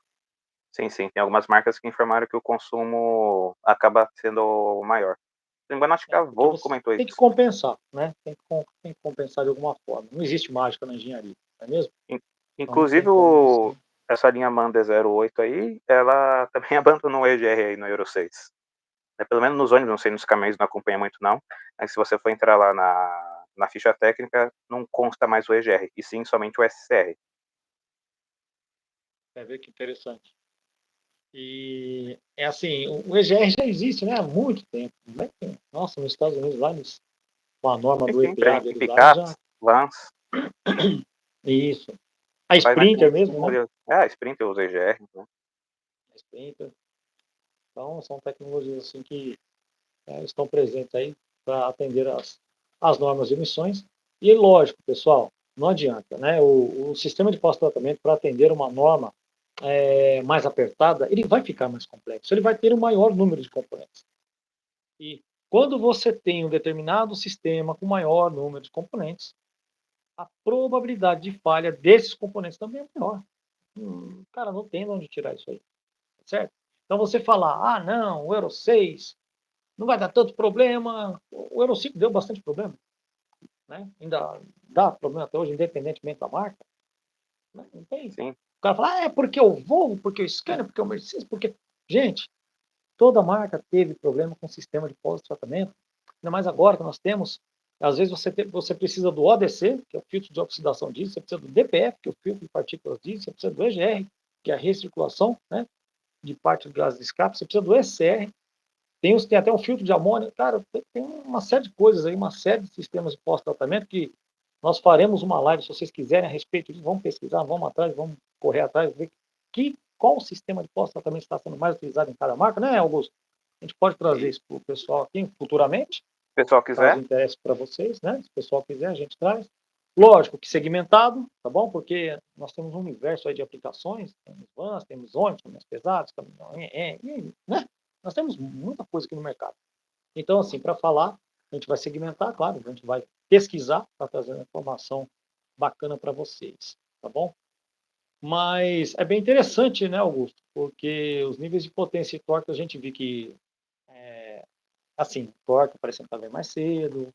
Sim, sim. Tem algumas marcas que informaram que o consumo acaba sendo maior. Se não me engano, acho que a Porque Volvo você comentou tem que isso. compensar, né? Tem que compensar de alguma forma. Não existe mágica na engenharia, não é mesmo? Então não tem Inclusive, como você. essa linha Manda 08 aí, ela também abandonou o EGR aí no Euro 6. Pelo menos nos ônibus, não sei, nos caminhões não acompanha muito não. Mas se você for entrar lá na ficha técnica, não consta mais o EGR, e sim somente o SCR. Vai ver que interessante. E é assim, o EGR já existe, né, há muito tempo. Né? Nossa, nos Estados Unidos, lá com a norma do Sim, para EPA deles lá, já. picapes, vans, Isso. A vai Sprinter naqueles mesmo, né? modelos. A Sprinter usa EGR, né? A Sprinter. Então, são tecnologias assim que estão presentes aí para atender as normas de emissões. E lógico, pessoal, não adianta, né? O sistema de pós-tratamento para atender uma norma mais apertada, ele vai ficar mais complexo, ele vai ter um maior número de componentes. E quando você tem um determinado sistema com maior número de componentes, a probabilidade de falha desses componentes também é maior. Cara, não tem de onde tirar isso aí, certo? Então você falar, ah, não, o Euro 6 não vai dar tanto problema. O Euro 5 deu bastante problema, né? Ainda dá problema até hoje, independentemente da marca. Né? Não tem. Sim, O cara fala, é porque o Volvo, porque o Scania, porque o Mercedes, porque... Gente, toda marca teve problema com o sistema de pós-tratamento. Ainda mais agora que nós temos, às vezes você precisa do ODC, que é o filtro de oxidação diesel, você precisa do DPF, que é o filtro de partículas diesel, você precisa do EGR, que é a recirculação, né, de parte do gás de escape, você precisa do ECR, tem até um filtro de amônia. Cara, tem uma série de coisas aí, uma série de sistemas de pós-tratamento que nós faremos uma live, se vocês quiserem, a respeito disso. Vamos pesquisar, vamos atrás, vamos correr atrás, ver qual sistema de pós-tratamento está sendo mais utilizado em cada marca, né, Augusto? A gente pode trazer e isso para o pessoal aqui futuramente, se o pessoal caso quiser, interesse para vocês, né? Se o pessoal quiser, a gente traz. Lógico que segmentado, tá bom? Porque nós temos um universo aí de aplicações, temos vans, temos ônibus, caminhões pesados, caminhões, né? Nós temos muita coisa aqui no mercado. Então, assim, para falar, a gente vai segmentar, claro, a gente vai pesquisar para trazer uma informação bacana para vocês, tá bom? Mas é bem interessante, né, Augusto? Porque os níveis de potência e torque a gente viu que, assim, torque aparecendo cada vez mais cedo,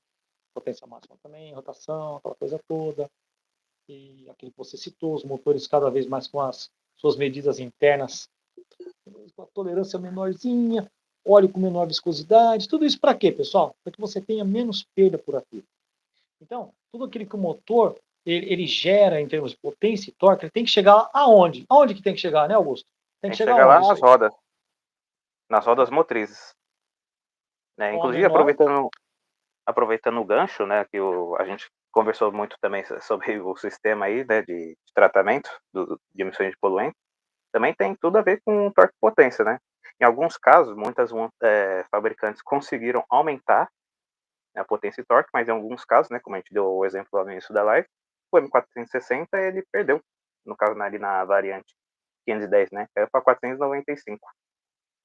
potência máxima também, rotação, aquela coisa toda. E aquilo que você citou, os motores cada vez mais com as suas medidas internas, com a tolerância menorzinha, óleo com menor viscosidade, tudo isso para quê, pessoal? Para que você tenha menos perda por aquilo. Então, tudo aquilo que o motor ele gera em termos de potência e torque, ele tem que chegar aonde? Aonde que tem que chegar, né, Augusto? Tem tem que que chegar chegar aonde lá isso aí? nas rodas motrizes. Né? Com a Inclusive, menor. aproveitando o gancho, né, que a gente conversou muito também sobre o sistema aí, né, de tratamento de emissões de poluentes, também tem tudo a ver com torque e potência, né? Em alguns casos, muitas fabricantes conseguiram aumentar a potência e torque, mas em alguns casos, né, como a gente deu o exemplo lá no início da live, o M460 ele perdeu, no caso ali na variante 510, né, caiu para 495.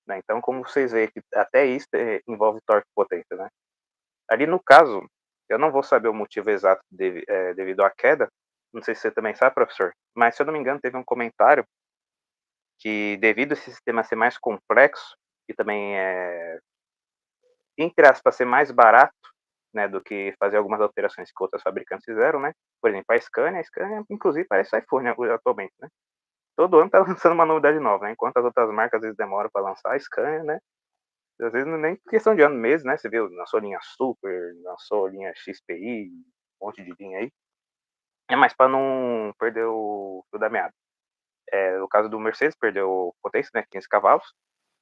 Né? Então, como vocês veem que até isso envolve torque e potência, né? Ali no caso, eu não vou saber o motivo exato devido à queda, não sei se você também sabe, professor, mas se eu não me engano, teve um comentário que devido a esse sistema ser mais complexo e também, entre aspas, ser mais barato, né, do que fazer algumas alterações que outras fabricantes fizeram, né? Por exemplo, a Scania inclusive parece iPhone, né, atualmente, né? Todo ano tá lançando uma novidade nova, né? Enquanto as outras marcas às vezes demoram para lançar, a Scania, né? Às vezes não é nem questão de ano mesmo, né? Você viu, lançou linha Super, lançou linha XPI, um monte de linha aí. É mais para não perder o fio da meada. No caso do Mercedes, perdeu potência, né? 15 cavalos.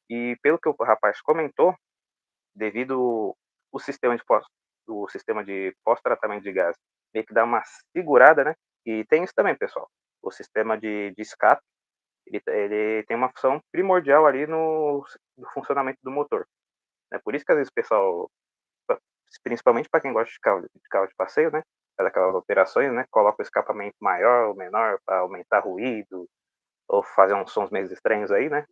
E pelo que o rapaz comentou, devido o sistema de pós-tratamento de gás meio que dá uma segurada, né? E tem isso também, pessoal. O sistema de escape, ele tem uma função primordial ali no funcionamento do motor. É por isso que às vezes o pessoal, principalmente para quem gosta de carro de passeio, né? Faz aquelas operações, né? Coloca o escapamento maior ou menor para aumentar ruído ou fazer uns sons meio estranhos aí, né?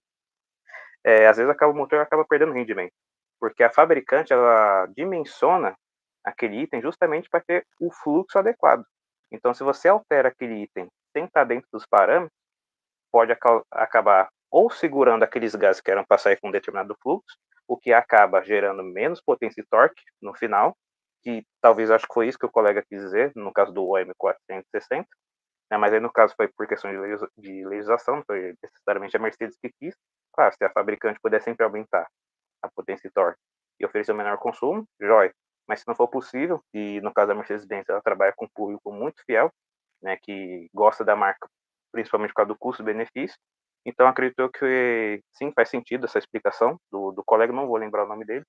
Às vezes o motor acaba perdendo rendimento, porque a fabricante ela dimensiona aquele item justamente para ter o fluxo adequado. Então, se você altera aquele item sem estar dentro dos parâmetros, pode acabar ou segurando aqueles gases que eram para sair com um determinado fluxo, o que acaba gerando menos potência e torque no final, que talvez acho que foi isso que o colega quis dizer, no caso do OM460, né, mas aí no caso foi por questão de legislação, não foi necessariamente a Mercedes que quis. Claro, se a fabricante puder sempre aumentar a potência e torque e oferecer um menor consumo, jóia. Mas se não for possível, e no caso da Mercedes-Benz ela trabalha com um público muito fiel, né, que gosta da marca, principalmente por causa do custo-benefício, então acredito que sim, faz sentido essa explicação do colega, não vou lembrar o nome dele,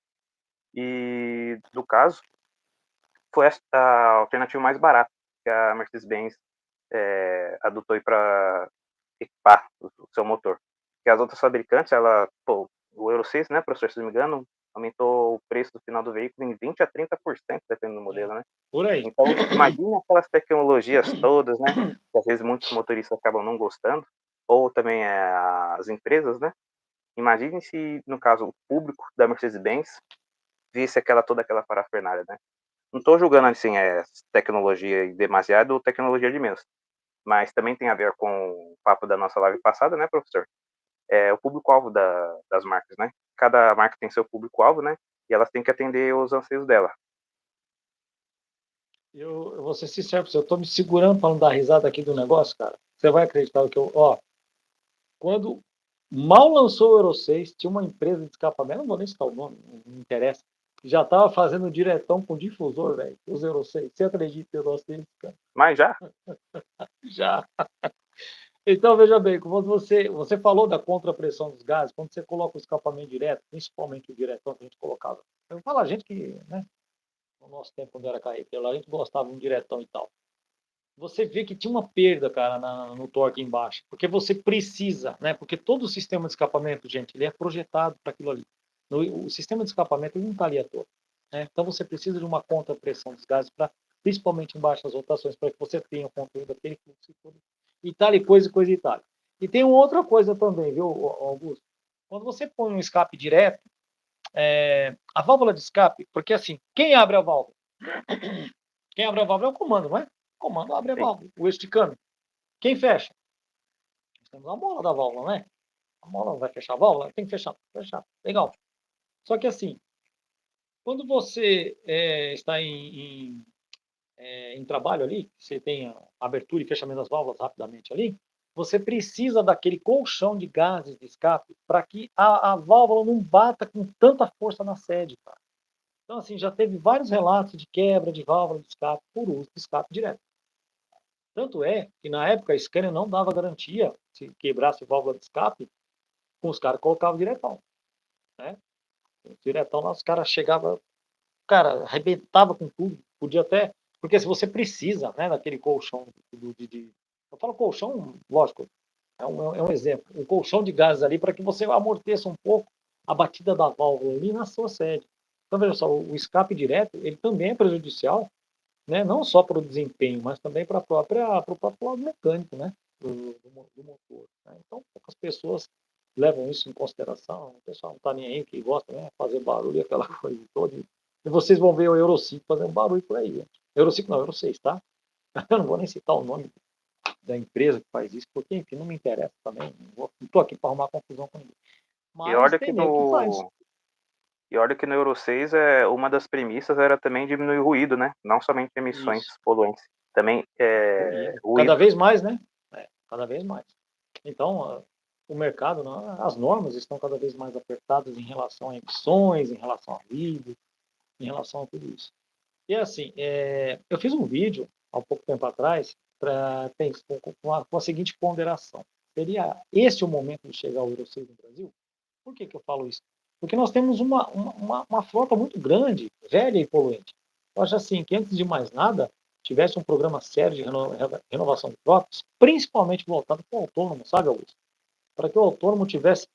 e do caso, foi a alternativa mais barata que a Mercedes-Benz adotou para equipar o seu motor. Porque as outras fabricantes, o Euro 6, né, professor, se não me engano, aumentou o preço do final do veículo em 20 a 30%, dependendo do modelo, né? Por aí. Então, imagine aquelas tecnologias todas, né, que às vezes muitos motoristas acabam não gostando, ou também as empresas, né? Imagine se, no caso, o público da Mercedes-Benz visse toda aquela parafernália, né? Não estou julgando, assim, tecnologia demasiado ou tecnologia de menos, mas também tem a ver com o papo da nossa live passada, né, professor? O público-alvo das marcas, né? Cada marca tem seu público-alvo, né? E elas têm que atender os anseios dela. Eu vou ser sincero, eu tô me segurando para não dar risada aqui do negócio, cara. Você vai acreditar que quando mal lançou o Euro 6, tinha uma empresa de escapamento, não vou nem citar o nome, não interessa, já estava fazendo diretão com difusor, velho, os Euro 6. Você acredita que eu gostei, cara? Mas já, Já. Então, veja bem, quando você falou da contrapressão dos gases, quando você coloca o escapamento direto, principalmente o diretão que a gente colocava. Eu falo a gente que, né, no nosso tempo, quando era carreteiro, a gente gostava de um diretão e tal. Você vê que tinha uma perda, cara, no torque embaixo, porque você precisa, né? Porque todo o sistema de escapamento, gente, ele é projetado para aquilo ali. O sistema de escapamento ele não está ali à toa, né? Então você precisa de uma contrapressão dos gases para, principalmente em baixas rotações, para que você tenha o controle daquele fluxo e tal, e coisa e tal. E tem uma outra coisa também, viu, Augusto? Quando você põe um escape direto, a válvula de escape, porque assim, quem abre a válvula? Quem abre a válvula é o comando, não é? O comando abre a sim. válvula, o eixo de câmbio. Quem fecha? Nós temos a mola da válvula, não é? A mola vai fechar a válvula? Tem que fechar. Fechar. Legal. Só que assim, quando você está em trabalho ali, você tem a abertura e fechamento das válvulas rapidamente ali, você precisa daquele colchão de gases de escape para que a válvula não bata com tanta força na sede, cara. Então, assim, já teve vários relatos de quebra de válvula de escape por uso de escape direto. Tanto é que na época a Scania não dava garantia se quebrasse válvula de escape, com os caras colocavam diretão, né? Diretão lá, os caras chegavam, cara, arrebentava com tudo, podia até, porque se você precisa, né, daquele colchão eu falo colchão, lógico, é um exemplo, um colchão de gases ali para que você amorteça um pouco a batida da válvula ali na sua sede. Então veja só, o escape direto, ele também é prejudicial, né, não só para o desempenho, mas também para o próprio lado mecânico, né, do motor. Né? Então, poucas pessoas levam isso em consideração, o pessoal não está nem aí, que gosta, né, fazer barulho e aquela coisa toda. E vocês vão ver o Euro 5 fazendo barulho por aí. Gente. Euro 5 não, Euro 6, tá? Eu não vou nem citar o nome da empresa que faz isso, porque, enfim, não me interessa também. Não estou aqui para arrumar confusão com ninguém. E Mas olha que tem nego que faz. E olha que no Euro 6 uma das premissas era também diminuir o ruído, né? Não somente emissões Isso, poluentes, também ruído. Cada ruído. vez mais, né? Cada vez mais. Então, o mercado, as normas estão cada vez mais apertadas em relação a emissões, em relação a ruído, em relação a tudo isso. E assim, eu fiz um vídeo há um pouco tempo atrás com a seguinte ponderação. Seria este o momento de chegar ao Euro 6 no Brasil? Por que eu falo isso? Porque nós temos uma frota muito grande, velha e poluente. Eu acho assim que, antes de mais nada, tivesse um programa sério de renovação de frotas, principalmente voltado para o autônomo, sabe, Augusto? Para que o autônomo tivesse,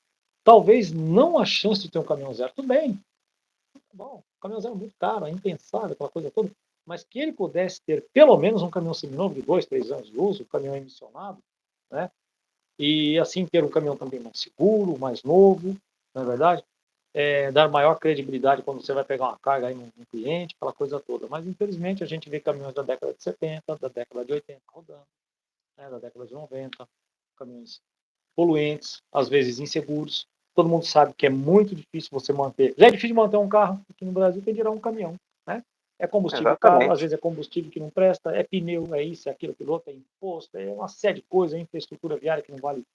talvez, não a chance de ter um caminhão zero. Tudo bem, bom, o caminhão zero é muito caro, é impensável, aquela coisa toda, mas que ele pudesse ter pelo menos um caminhão seminovo de 2, 3 anos de uso, um caminhão emissionado, né? E assim ter um caminhão também mais seguro, mais novo, não é verdade? Dar maior credibilidade quando você vai pegar uma carga aí no cliente, aquela coisa toda. Mas, infelizmente, a gente vê caminhões da década de 70, da década de 80 rodando, né, da década de 90, caminhões poluentes, às vezes inseguros. Todo mundo sabe que é muito difícil você manter. Já é difícil manter um carro aqui no Brasil, tem dirá um caminhão. Né? É combustível caro, às Exatamente. vezes é combustível que não presta, é pneu, é isso, é aquilo, aquilo outro, é imposto, é uma série de coisas, é infraestrutura viária que não vale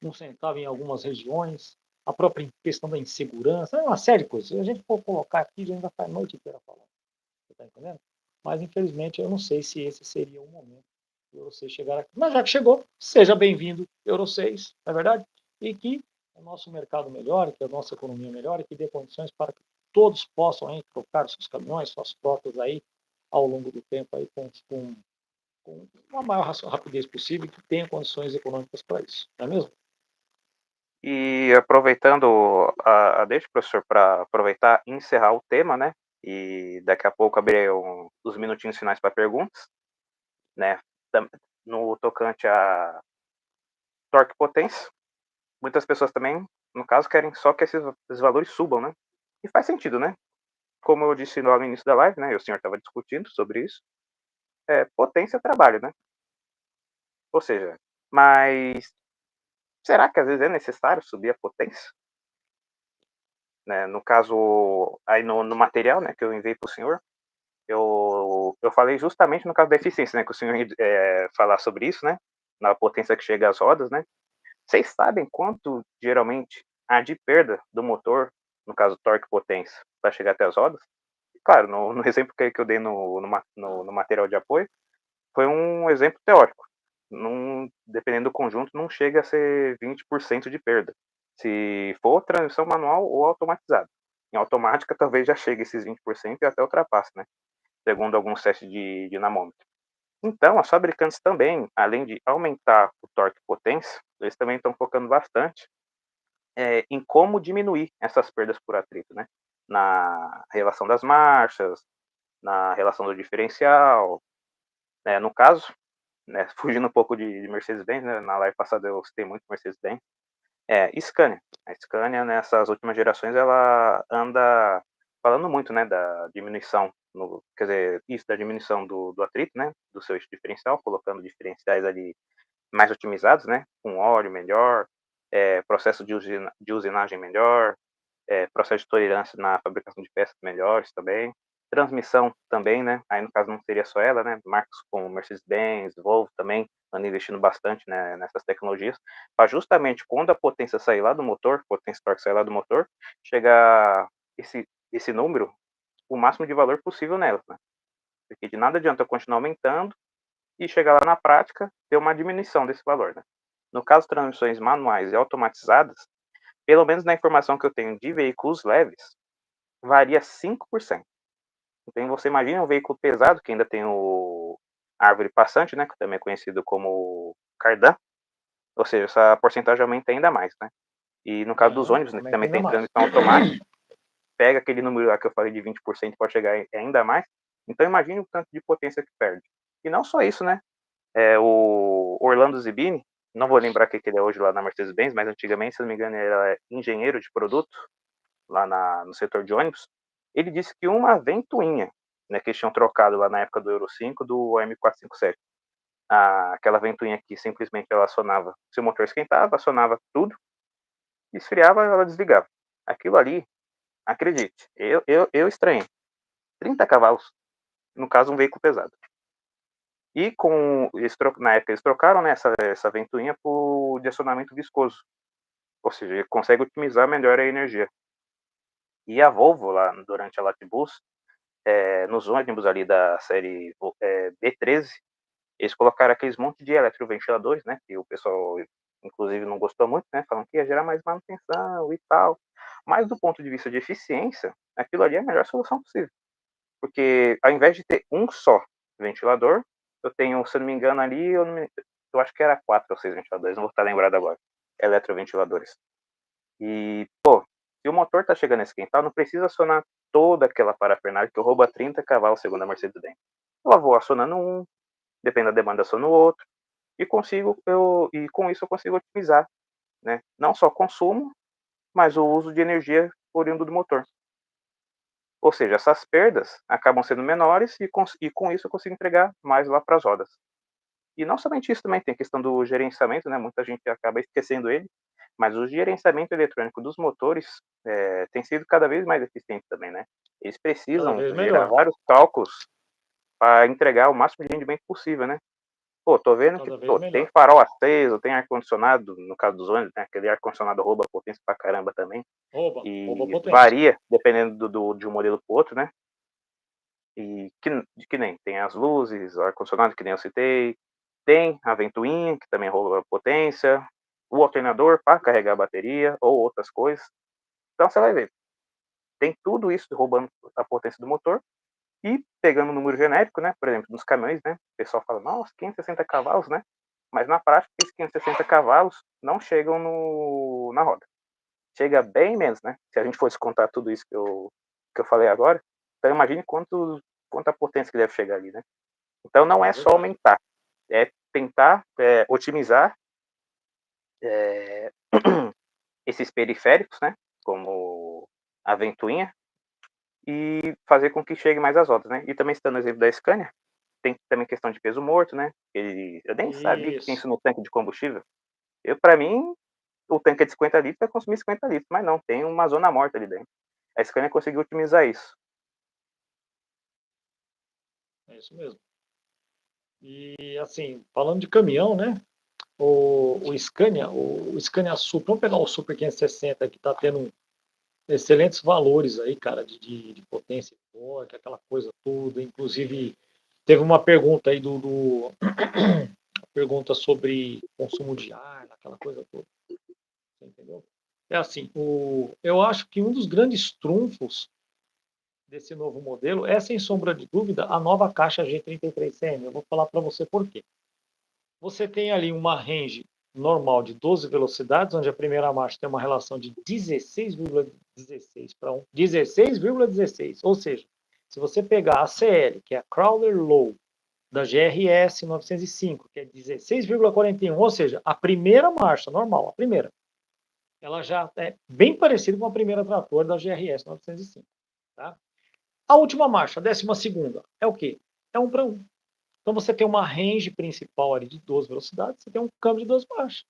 um centavo em algumas regiões, a própria questão da insegurança, é uma série de coisas. Se a gente for colocar aqui, a gente vai ficar a noite inteira falando. Você está entendendo? Mas, infelizmente, eu não sei se esse seria o momento do Euro 6 chegar aqui. Mas já que chegou, seja bem-vindo, Euro 6, não é verdade? E que o nosso mercado melhore, que a nossa economia melhore, que dê condições para que todos possam aí trocar seus caminhões, suas frotas aí ao longo do tempo aí com a maior rapidez possível e que tenha condições econômicas para isso, não é mesmo? E aproveitando a deixa, professor, para aproveitar e encerrar o tema, né? E daqui a pouco abrir os minutinhos finais para perguntas, né? No tocante a torque e potência, muitas pessoas também, no caso, querem só que esses valores subam, né? E faz sentido, né? Como eu disse no início da live, né? E o senhor estava discutindo sobre isso. Potência é trabalho, né? Ou seja, mas será que às vezes é necessário subir a potência? Né? No caso, aí no material, né, que eu enviei para o senhor, eu falei justamente no caso da eficiência, né, que o senhor falar sobre isso, né, na potência que chega às rodas, né. Vocês sabem quanto geralmente há de perda do motor, no caso torque e potência, para chegar até as rodas? Claro, no exemplo que eu dei no material de apoio, foi um exemplo teórico. Dependendo do conjunto, não chega a ser 20% de perda. Se for transmissão manual ou automatizada. Em automática, talvez já chegue esses 20% e até ultrapasse, né? Segundo alguns testes de dinamômetro. Então, as fabricantes também, além de aumentar o torque e potência, eles também estão focando bastante em como diminuir essas perdas por atrito, né? Na relação das marchas, na relação do diferencial. Né? No caso, né, fugindo um pouco de Mercedes-Benz, né, na live passada eu citei muito Mercedes-Benz, Scania. A Scania, nessas últimas gerações, ela anda falando muito, né, da diminuição, quer dizer, isso, da diminuição do atrito, né, do seu eixo diferencial, colocando diferenciais ali mais otimizados, né, com óleo melhor, processo de usinagem melhor, processo de tolerância na fabricação de peças melhores também, transmissão também, né? Aí no caso não seria só ela, né? Marcas como Mercedes-Benz, Volvo também andam investindo bastante, né, nessas tecnologias, para justamente quando a potência sair lá do motor, potência torque sair lá do motor, chegar esse número, o máximo de valor possível nelas, né? Porque de nada adianta eu continuar aumentando e chegar lá na prática ter uma diminuição desse valor, né? No caso de transmissões manuais e automatizadas, pelo menos na informação que eu tenho de veículos leves, varia 5%. Então você imagina um veículo pesado, que ainda tem o árvore passante, né, que também é conhecido como cardan, ou seja, essa porcentagem aumenta ainda mais, né? E no caso dos ônibus, né, que Aumenta também ainda tem mais. transmissão automática, pega aquele número lá que eu falei de 20%, pode chegar ainda mais. Então imagine o tanto de potência que perde. E não só isso, né? O Orlando Zibini, não vou lembrar o que ele é hoje lá na Mercedes-Benz, mas antigamente, se não me engano, ele era engenheiro de produto lá no setor de ônibus. Ele disse que uma ventoinha, né, que eles tinham trocado lá na época do Euro 5 do M457, aquela ventoinha que simplesmente ela acionava, se o motor esquentava, acionava tudo, esfriava, ela desligava. Aquilo ali Acredite, eu estranhei. 30 cavalos, no caso, um veículo pesado. E na época eles trocaram, né, essa ventoinha por de acionamento viscoso. Ou seja, ele consegue otimizar melhor a energia. E a Volvo, lá durante a Latibus, nos ônibus ali da série B13, eles colocaram aqueles monte de eletroventiladores, né, que o pessoal, inclusive, não gostou muito, né, falando que ia gerar mais manutenção e tal. Mas do ponto de vista de eficiência, aquilo ali é a melhor solução possível. Porque ao invés de ter um só ventilador, eu tenho, se eu não me engano, ali, eu acho que era 4 ou 6 ventiladores, não vou estar lembrado agora, eletroventiladores. E, pô, se o motor está chegando a esquentar, não precisa acionar toda aquela parafernália que rouba 30 cavalos, segundo a Mercedes-Benz. Eu vou acionando um, depende da demanda, aciono o outro, e com isso eu consigo otimizar, né? Não só o consumo, mas o uso de energia oriundo do motor. Ou seja, essas perdas acabam sendo menores e com isso eu consigo entregar mais lá para as rodas. E não somente isso, também tem a questão do gerenciamento, né? Muita gente acaba esquecendo ele, mas o gerenciamento eletrônico dos motores tem sido cada vez mais eficiente também, né? Eles Cada precisam vez gerar melhor. vários cálculos para entregar o máximo de rendimento possível, né? Pô, tô vendo que Cada vez tem melhor. farol aceso, tem ar-condicionado, no caso dos ônibus, né? Aquele ar-condicionado rouba potência pra caramba também. Rouba E potência. varia dependendo de um modelo pro outro, né? E que nem tem as luzes, o ar-condicionado, que nem eu citei, tem a ventoinha, que também rouba potência, o alternador para carregar a bateria ou outras coisas. Então você vai ver, tem tudo isso roubando a potência do motor e pegando o número genérico, né? Por exemplo, nos caminhões, né? O pessoal fala, nossa, 560 cavalos, né? Mas na prática, esses 560 cavalos não chegam na roda. Chega bem menos, né? Se a gente fosse contar tudo isso que eu falei agora, então imagine quanta potência que deve chegar ali, né? Então não É é só verdade. aumentar, é tentar otimizar é, esses periféricos, né? Como a ventoinha, e fazer com que chegue mais às rodas, né? E também citando o exemplo da Scania, tem também questão de peso morto, né? Eu nem sabia que tem Isso. isso no tanque de combustível. Para mim, o tanque é de 50 litros, vai consumir 50 litros, mas não, tem uma zona morta ali dentro. A Scania conseguiu otimizar isso. É isso mesmo. E assim, falando de caminhão, né? O Scania Super, vamos pegar o Super 560 que está tendo excelentes valores aí, cara, de potência e torque, aquela coisa toda. Inclusive, teve uma pergunta aí pergunta sobre consumo de ar, aquela coisa toda. Você entendeu? É assim, eu acho que um dos grandes trunfos desse novo modelo é, sem sombra de dúvida, a nova caixa G33CM. Eu vou falar para você por quê. Você tem ali uma range normal de 12 velocidades, onde a primeira marcha tem uma relação de 16,16 para 1. 16,16. Ou seja, se você pegar a CL, que é a Crawler Low, da GRS 905, que é 16,41, ou seja, a primeira marcha normal, a primeira, ela já é bem parecida com a primeira trator da GRS 905. Tá? A última marcha, a 12ª, é o quê? É 1 para 1. Então você tem uma range principal ali de 12 velocidades, você tem um câmbio de 12 marchas.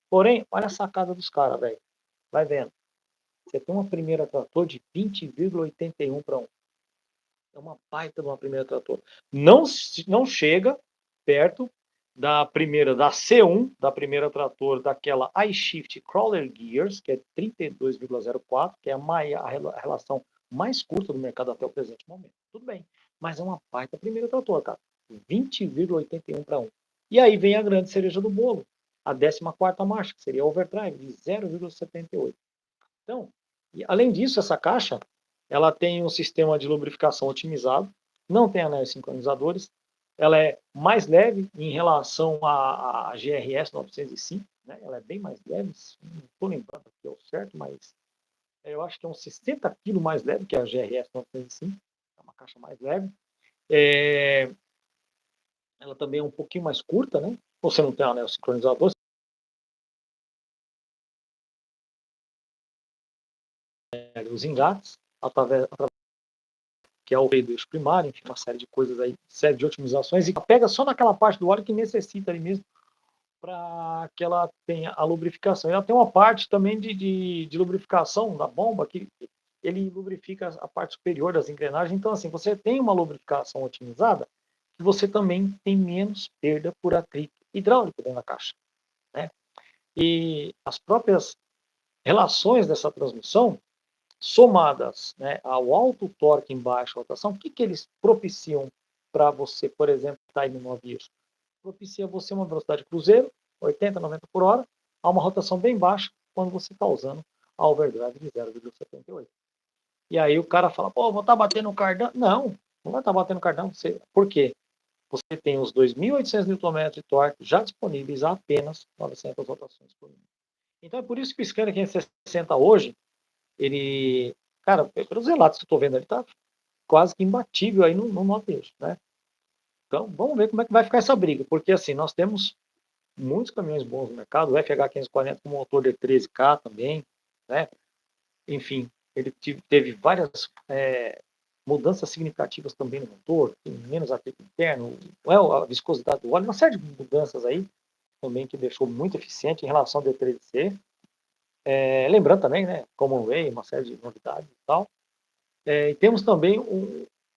Porém, olha a sacada dos caras, velho. Vai vendo. Você tem uma primeira trator de 20,81 para 1. É uma baita de uma primeira trator. Não chega perto da primeira, da C1, da primeira trator, daquela iShift Crawler Gears, que é 32,04, que é a relação mais curta do mercado até o presente momento. Tudo bem, mas é uma baita primeira trator, cara. 20,81 para 1. E aí vem a grande cereja do bolo, a 14ª marcha, que seria a overdrive, de 0,78. Então, além disso, essa caixa ela tem um sistema de lubrificação otimizado, não tem anéis sincronizadores, ela é mais leve em relação à GRS 905, né? Ela é bem mais leve, não estou lembrando aqui ao certo, mas eu acho que é uns 60 kg mais leve que a GRS 905, é uma caixa mais leve. Ela também é um pouquinho mais curta, né? Você não tem anel sincronizador, os engates, através que é o freio do eixo primário, enfim, uma série de coisas aí, série de otimizações, e pega só naquela parte do óleo que necessita ali mesmo para que ela tenha a lubrificação. E ela tem uma parte também de lubrificação da bomba, que ele lubrifica a parte superior das engrenagens. Então, assim, você tem uma lubrificação otimizada e você também tem menos perda por atrito hidráulico dentro da caixa, né? E as próprias relações dessa transmissão, somadas, né, ao alto torque em baixa rotação, o que, que eles propiciam para você, por exemplo, estar indo no avião? Propicia você uma velocidade cruzeiro, 80, 90 por hora, a uma rotação bem baixa, quando você está usando a overdrive de 0,78. E aí o cara fala, pô, vou estar batendo o cardão. Não, não vai estar batendo o cardão. Por quê? Você tem os 2.800 Nm de torque já disponíveis a apenas 900 rotações por minuto. Então é por isso que o Scania 560 hoje, ele, cara, pelos relatos que eu estou vendo, ele está quase que imbatível aí no Norte, né? Então vamos ver como é que vai ficar essa briga, porque assim, nós temos muitos caminhões bons no mercado, o FH 540 com motor de 13K também, né? Enfim, ele teve várias mudanças significativas também no motor, tem menos atrito interno, a viscosidade do óleo, uma série de mudanças aí também que deixou muito eficiente em relação ao D3C. Lembrando também, né, Common Rail, uma série de novidades e tal. E temos também,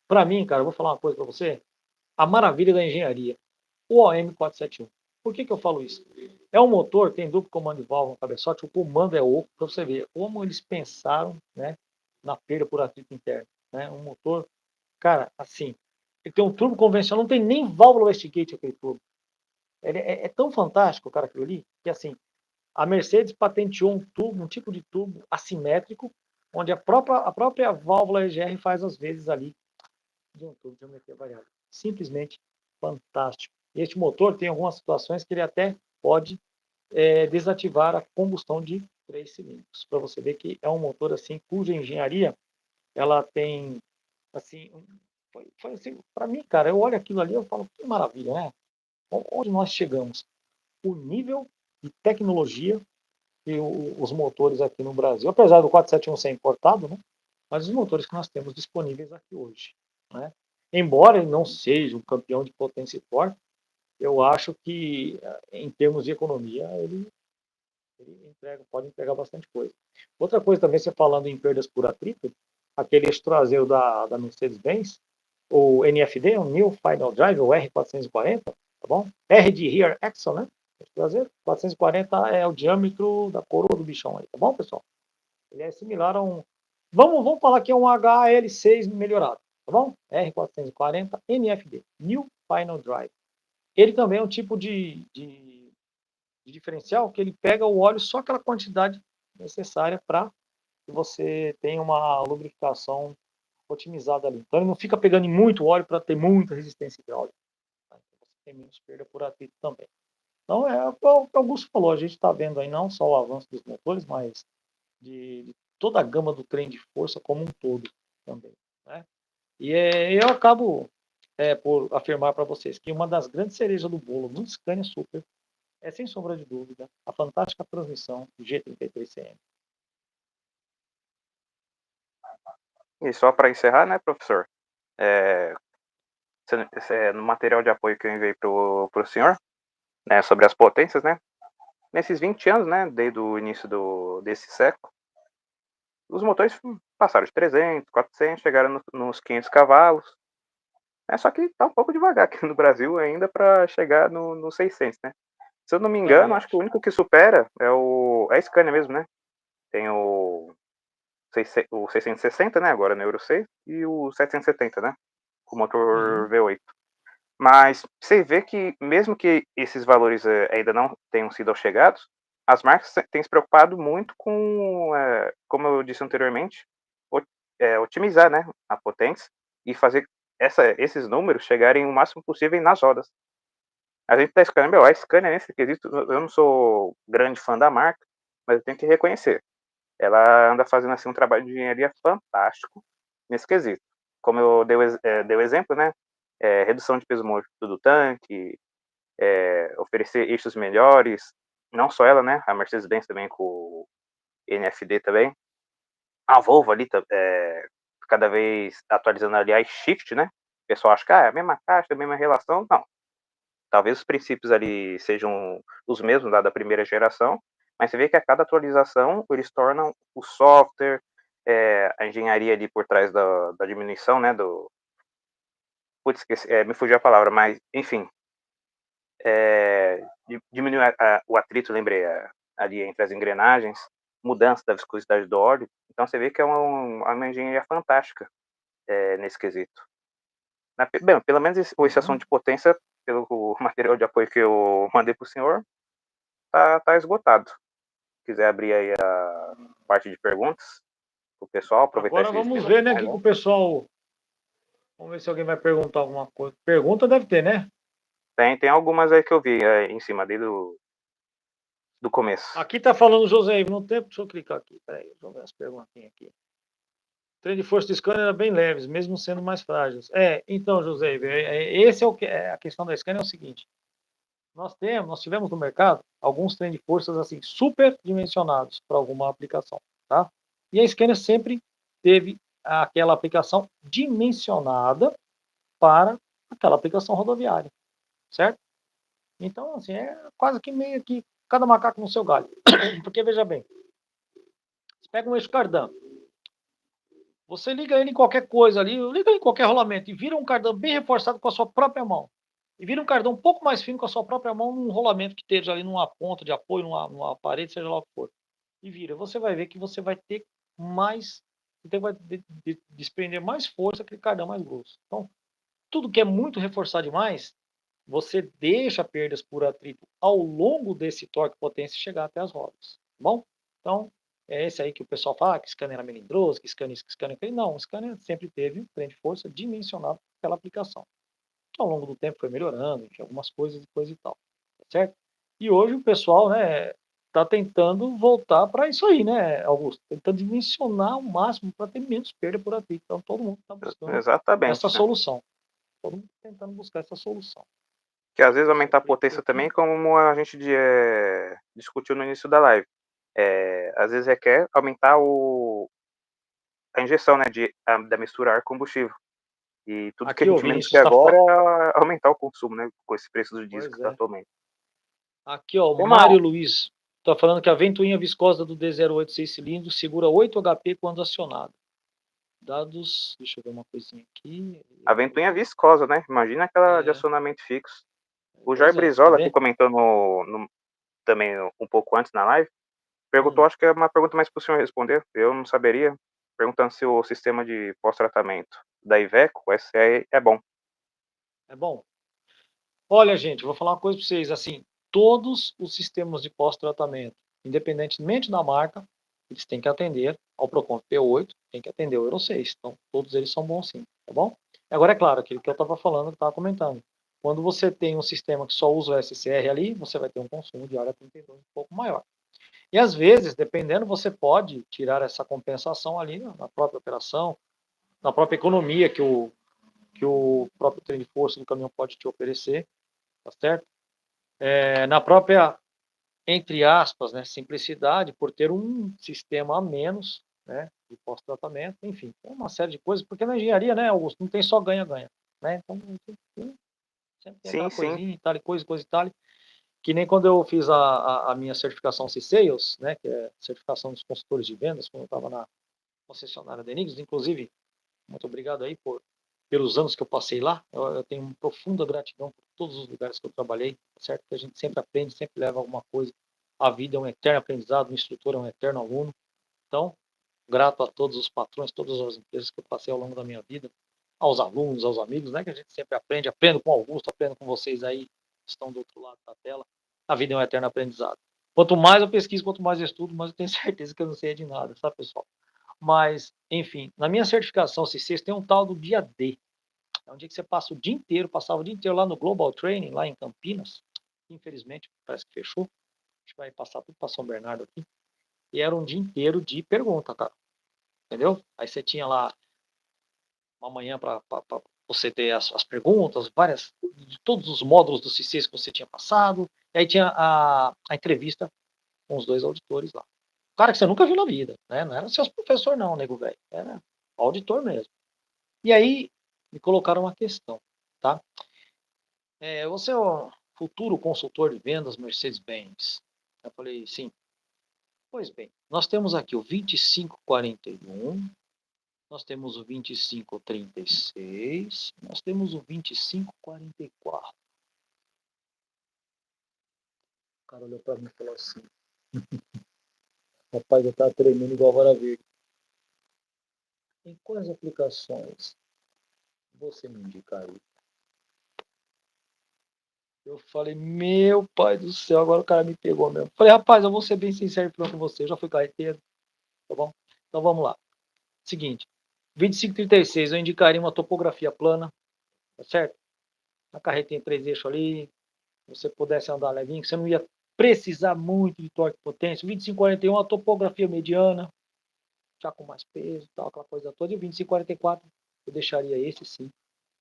para mim, cara, eu vou falar uma coisa para você, a maravilha da engenharia, o OM471. Por que eu falo isso? É um motor, tem duplo comando de válvula no cabeçote, o comando é oco, para você ver como eles pensaram, né, na perda por atrito interno. Né? Um motor, cara, assim, ele tem um turbo convencional, não tem nem válvula wastegate aquele turbo. Ele é tão fantástico, cara, aquilo ali, que assim, a Mercedes patenteou um tubo, um tipo de tubo assimétrico, onde a própria válvula EGR faz as vezes ali de um tubo de geometria variável. Simplesmente fantástico. Este motor tem algumas situações que ele até pode desativar a combustão de 3 cilindros, para você ver que é um motor assim cuja engenharia ela tem assim, foi assim, para mim, cara, eu olho aquilo ali, eu falo que maravilha, né? Onde nós chegamos? O nível de tecnologia e os motores aqui no Brasil, apesar do 471 ser importado, né? Mas os motores que nós temos disponíveis aqui hoje, né? Embora ele não seja um campeão de potência e torque, eu acho que em termos de economia ele pode entregar bastante coisa. Outra coisa também, você falando em perdas por atrito, aquele eixo traseiro da Mercedes-Benz, o NFD, o New Final Drive, o R440, tá bom? R de Rear Axle, né? Eixo traseiro, 440 é o diâmetro da coroa do bichão aí, tá bom, pessoal? Ele é similar a um... Vamos falar que é um HL6 melhorado, tá bom? R440 NFD, New Final Drive. Ele também é um tipo de diferencial que ele pega o óleo só aquela quantidade necessária para que você tenha uma lubrificação otimizada ali. Então ele não fica pegando muito óleo para ter muita resistência hidráulica. Tá? Então você tem menos perda por atrito também. Então é o que o Augusto falou, a gente está vendo aí não só o avanço dos motores, mas de toda a gama do trem de força como um todo também. Né? E eu acabo por afirmar para vocês que uma das grandes cerejas do bolo no Scania Super é, sem sombra de dúvida, a fantástica transmissão G33CM. E só para encerrar, né, professor? É, no material de apoio que eu enviei para o senhor, né, sobre as potências, né? Nesses 20 anos, né, desde o início desse século, os motores passaram de 300, 400, chegaram nos 500 cavalos. Só que tá um pouco devagar aqui no Brasil ainda para chegar no 600, né? Se eu não me engano, Também acho que acho. o único que supera é a Scania mesmo, né? Tem o 660, né, agora no Euro 6, e o 770, né, com o motor Uhum. V8. Mas você vê que, mesmo que esses valores ainda não tenham sido chegados, as marcas têm se preocupado muito com, como eu disse anteriormente, otimizar, né, a potência e fazer esses números chegarem o máximo possível nas rodas. A gente da Scania, a Scania nesse quesito, eu não sou grande fã da marca, mas eu tenho que reconhecer. Ela anda fazendo assim um trabalho de engenharia fantástico nesse quesito. Como eu dei o exemplo, né? Redução de peso morto do tanque, oferecer eixos melhores, não só ela, né? A Mercedes-Benz também com o NFD também. A Volvo ali, cada vez atualizando ali a shift, né? O pessoal acha que é a mesma caixa, a mesma relação. Não. Talvez os princípios ali sejam os mesmos da primeira geração, mas você vê que a cada atualização eles tornam o software, a engenharia ali por trás da diminuição, né, putz, esqueci, me fugiu a palavra, mas enfim, diminuir o atrito, lembrei, ali entre as engrenagens, mudança da viscosidade do óleo. Então você vê que é uma engenharia fantástica nesse quesito. Bem, pelo menos esse assunto Uhum. de potência, pelo material de apoio que eu mandei para o senhor, tá esgotado. Se quiser abrir aí a parte de perguntas pro pessoal, aproveitar Agora esses vamos minutos ver, né, o mais, que né? o pessoal. Vamos ver se alguém vai perguntar alguma coisa. Pergunta deve ter, né? Tem algumas aí que eu vi em cima ali do começo. Aqui tá falando José Ivo, não tem. Deixa eu clicar aqui. Peraí, deixa eu ver as perguntinhas aqui. Trem de força do scanner era bem leves, mesmo sendo mais frágeis. Então, José Ivo, esse é o que a questão da scanner é o seguinte. Nós tivemos no mercado alguns trem de forças assim super dimensionados para alguma aplicação, tá? E a scanner sempre teve aquela aplicação dimensionada para aquela aplicação rodoviária, certo? Então, assim, é quase que meio que cada macaco no seu galho. Porque, veja bem, você pega um eixo cardan, você liga ele em qualquer coisa ali, liga ele em qualquer rolamento e vira um cardan bem reforçado com a sua própria mão. E vira um cardan um pouco mais fino com a sua própria mão num rolamento que esteja ali numa ponta de apoio, numa parede, seja lá o que for. E vira. Você vai ver que você vai ter mais, você vai desprender mais força que aquele cardan mais grosso. Então, tudo que é muito reforçado demais, você deixa perdas por atrito ao longo desse torque potência chegar até as rodas. Tá bom? Então, é esse aí que o pessoal fala, que scanner era melindroso, que scanner isso, que scanner aquele. Não, o scanner sempre teve um trem de força dimensionado pela aplicação. Que ao longo do tempo foi melhorando, enfim, algumas coisas e coisa e tal. Tá certo? E hoje o pessoal, né, tá tentando voltar para isso aí, né, Augusto? Tentando dimensionar ao máximo para ter menos perda por atrito. Então, todo mundo está buscando essa Exatamente, né? solução. Todo mundo tentando buscar essa solução. Que às vezes Só aumentar a que potência aqui, também, como a gente discutiu no início da live. Às vezes requer aumentar a injeção, né, da mistura ar-combustível. E tudo que a aqui o gente menos Vinícius quer está agora é aumentar o consumo, né, com esse preço do diesel que Pois está é. atualmente. Aqui, ó, o Tem uma, Mário Luiz está falando que a ventoinha viscosa do D08 6 cilindros segura 8 HP quando acionada. Dados, deixa eu ver uma coisinha aqui. a ventoinha viscosa, né? Imagina aquela de É, acionamento fixo. O Jair pois é, quer Brizola, que ver? comentou também um pouco antes na live, perguntou, acho que é uma pergunta mais para o senhor responder, eu não saberia, perguntando se o sistema de pós-tratamento da Iveco SE é bom. É bom. Olha, gente, eu vou falar uma coisa para vocês, assim, todos os sistemas de pós-tratamento, independentemente da marca, eles têm que atender ao Procon P8, tem que atender o Euro 6. Então, todos eles são bons sim, tá bom? Agora, é claro, aquilo que eu estava falando, que estava comentando. Quando você tem um sistema que só usa o SCR ali, você vai ter um consumo de área 32 um pouco maior. E às vezes, dependendo, você pode tirar essa compensação ali na própria operação, na própria economia que o próprio trem de força do caminhão pode te oferecer, tá certo? Na própria, entre aspas, né, simplicidade, por ter um sistema a menos, né, de pós-tratamento, enfim, tem uma série de coisas, porque na engenharia, né, Augusto, não tem só ganha-ganha, né, então sempre tem Sim, aquela sim. coisinha e tal, coisa e tal, que nem quando eu fiz a minha certificação C-Sales, né, que é certificação dos consultores de vendas, quando eu estava na concessionária da Enigmas, inclusive, muito obrigado aí pelos anos que eu passei lá. Eu tenho uma profunda gratidão por todos os lugares que eu trabalhei, tá certo? Que a gente sempre aprende, sempre leva alguma coisa. A vida é um eterno aprendizado, o instrutor é um eterno aluno. Então, grato a todos os patrões, todas as empresas que eu passei ao longo da minha vida, aos alunos, aos amigos, né? Que a gente sempre aprende. Aprendo com o Augusto, aprendo com vocês aí que estão do outro lado da tela. A vida é um eterno aprendizado. Quanto mais eu pesquiso, quanto mais eu estudo, mais eu tenho certeza que eu não sei de nada, tá, pessoal? Mas, enfim, na minha certificação C6 tem um tal do dia D. É um dia que você passa o dia inteiro, passava o dia inteiro lá no Global Training, lá em Campinas. Infelizmente, parece que fechou. A gente vai passar tudo para São Bernardo aqui. E era um dia inteiro de pergunta, cara. Entendeu? Aí você tinha lá uma manhã para você ter as perguntas, várias, de todos os módulos do C6 que você tinha passado. E aí tinha a entrevista com os dois auditores lá. Cara que você nunca viu na vida, né? Não era seus professor não, nego velho. Era auditor mesmo. E aí me colocaram uma questão, tá? Você é o futuro consultor de vendas Mercedes-Benz? Eu falei, sim. Pois bem, nós temos aqui o 2541, nós temos o 2536, nós temos o 2544. O cara olhou para mim e falou assim: rapaz, eu estava tremendo igual vara verde. Em quais aplicações você me indicaria? Eu falei, meu pai do céu, agora o cara me pegou mesmo. Falei, rapaz, eu vou ser bem sincero com você, eu já fui carreteiro, tá bom? Então vamos lá. Seguinte, 2536, eu indicaria uma topografia plana, tá certo? A carretinha em 3 eixos ali, você pudesse andar levinho, que você não ia precisar muito de torque e potência. 2541, a topografia mediana, já com mais peso, tal, aquela coisa toda. E o 2544, eu deixaria esse sim,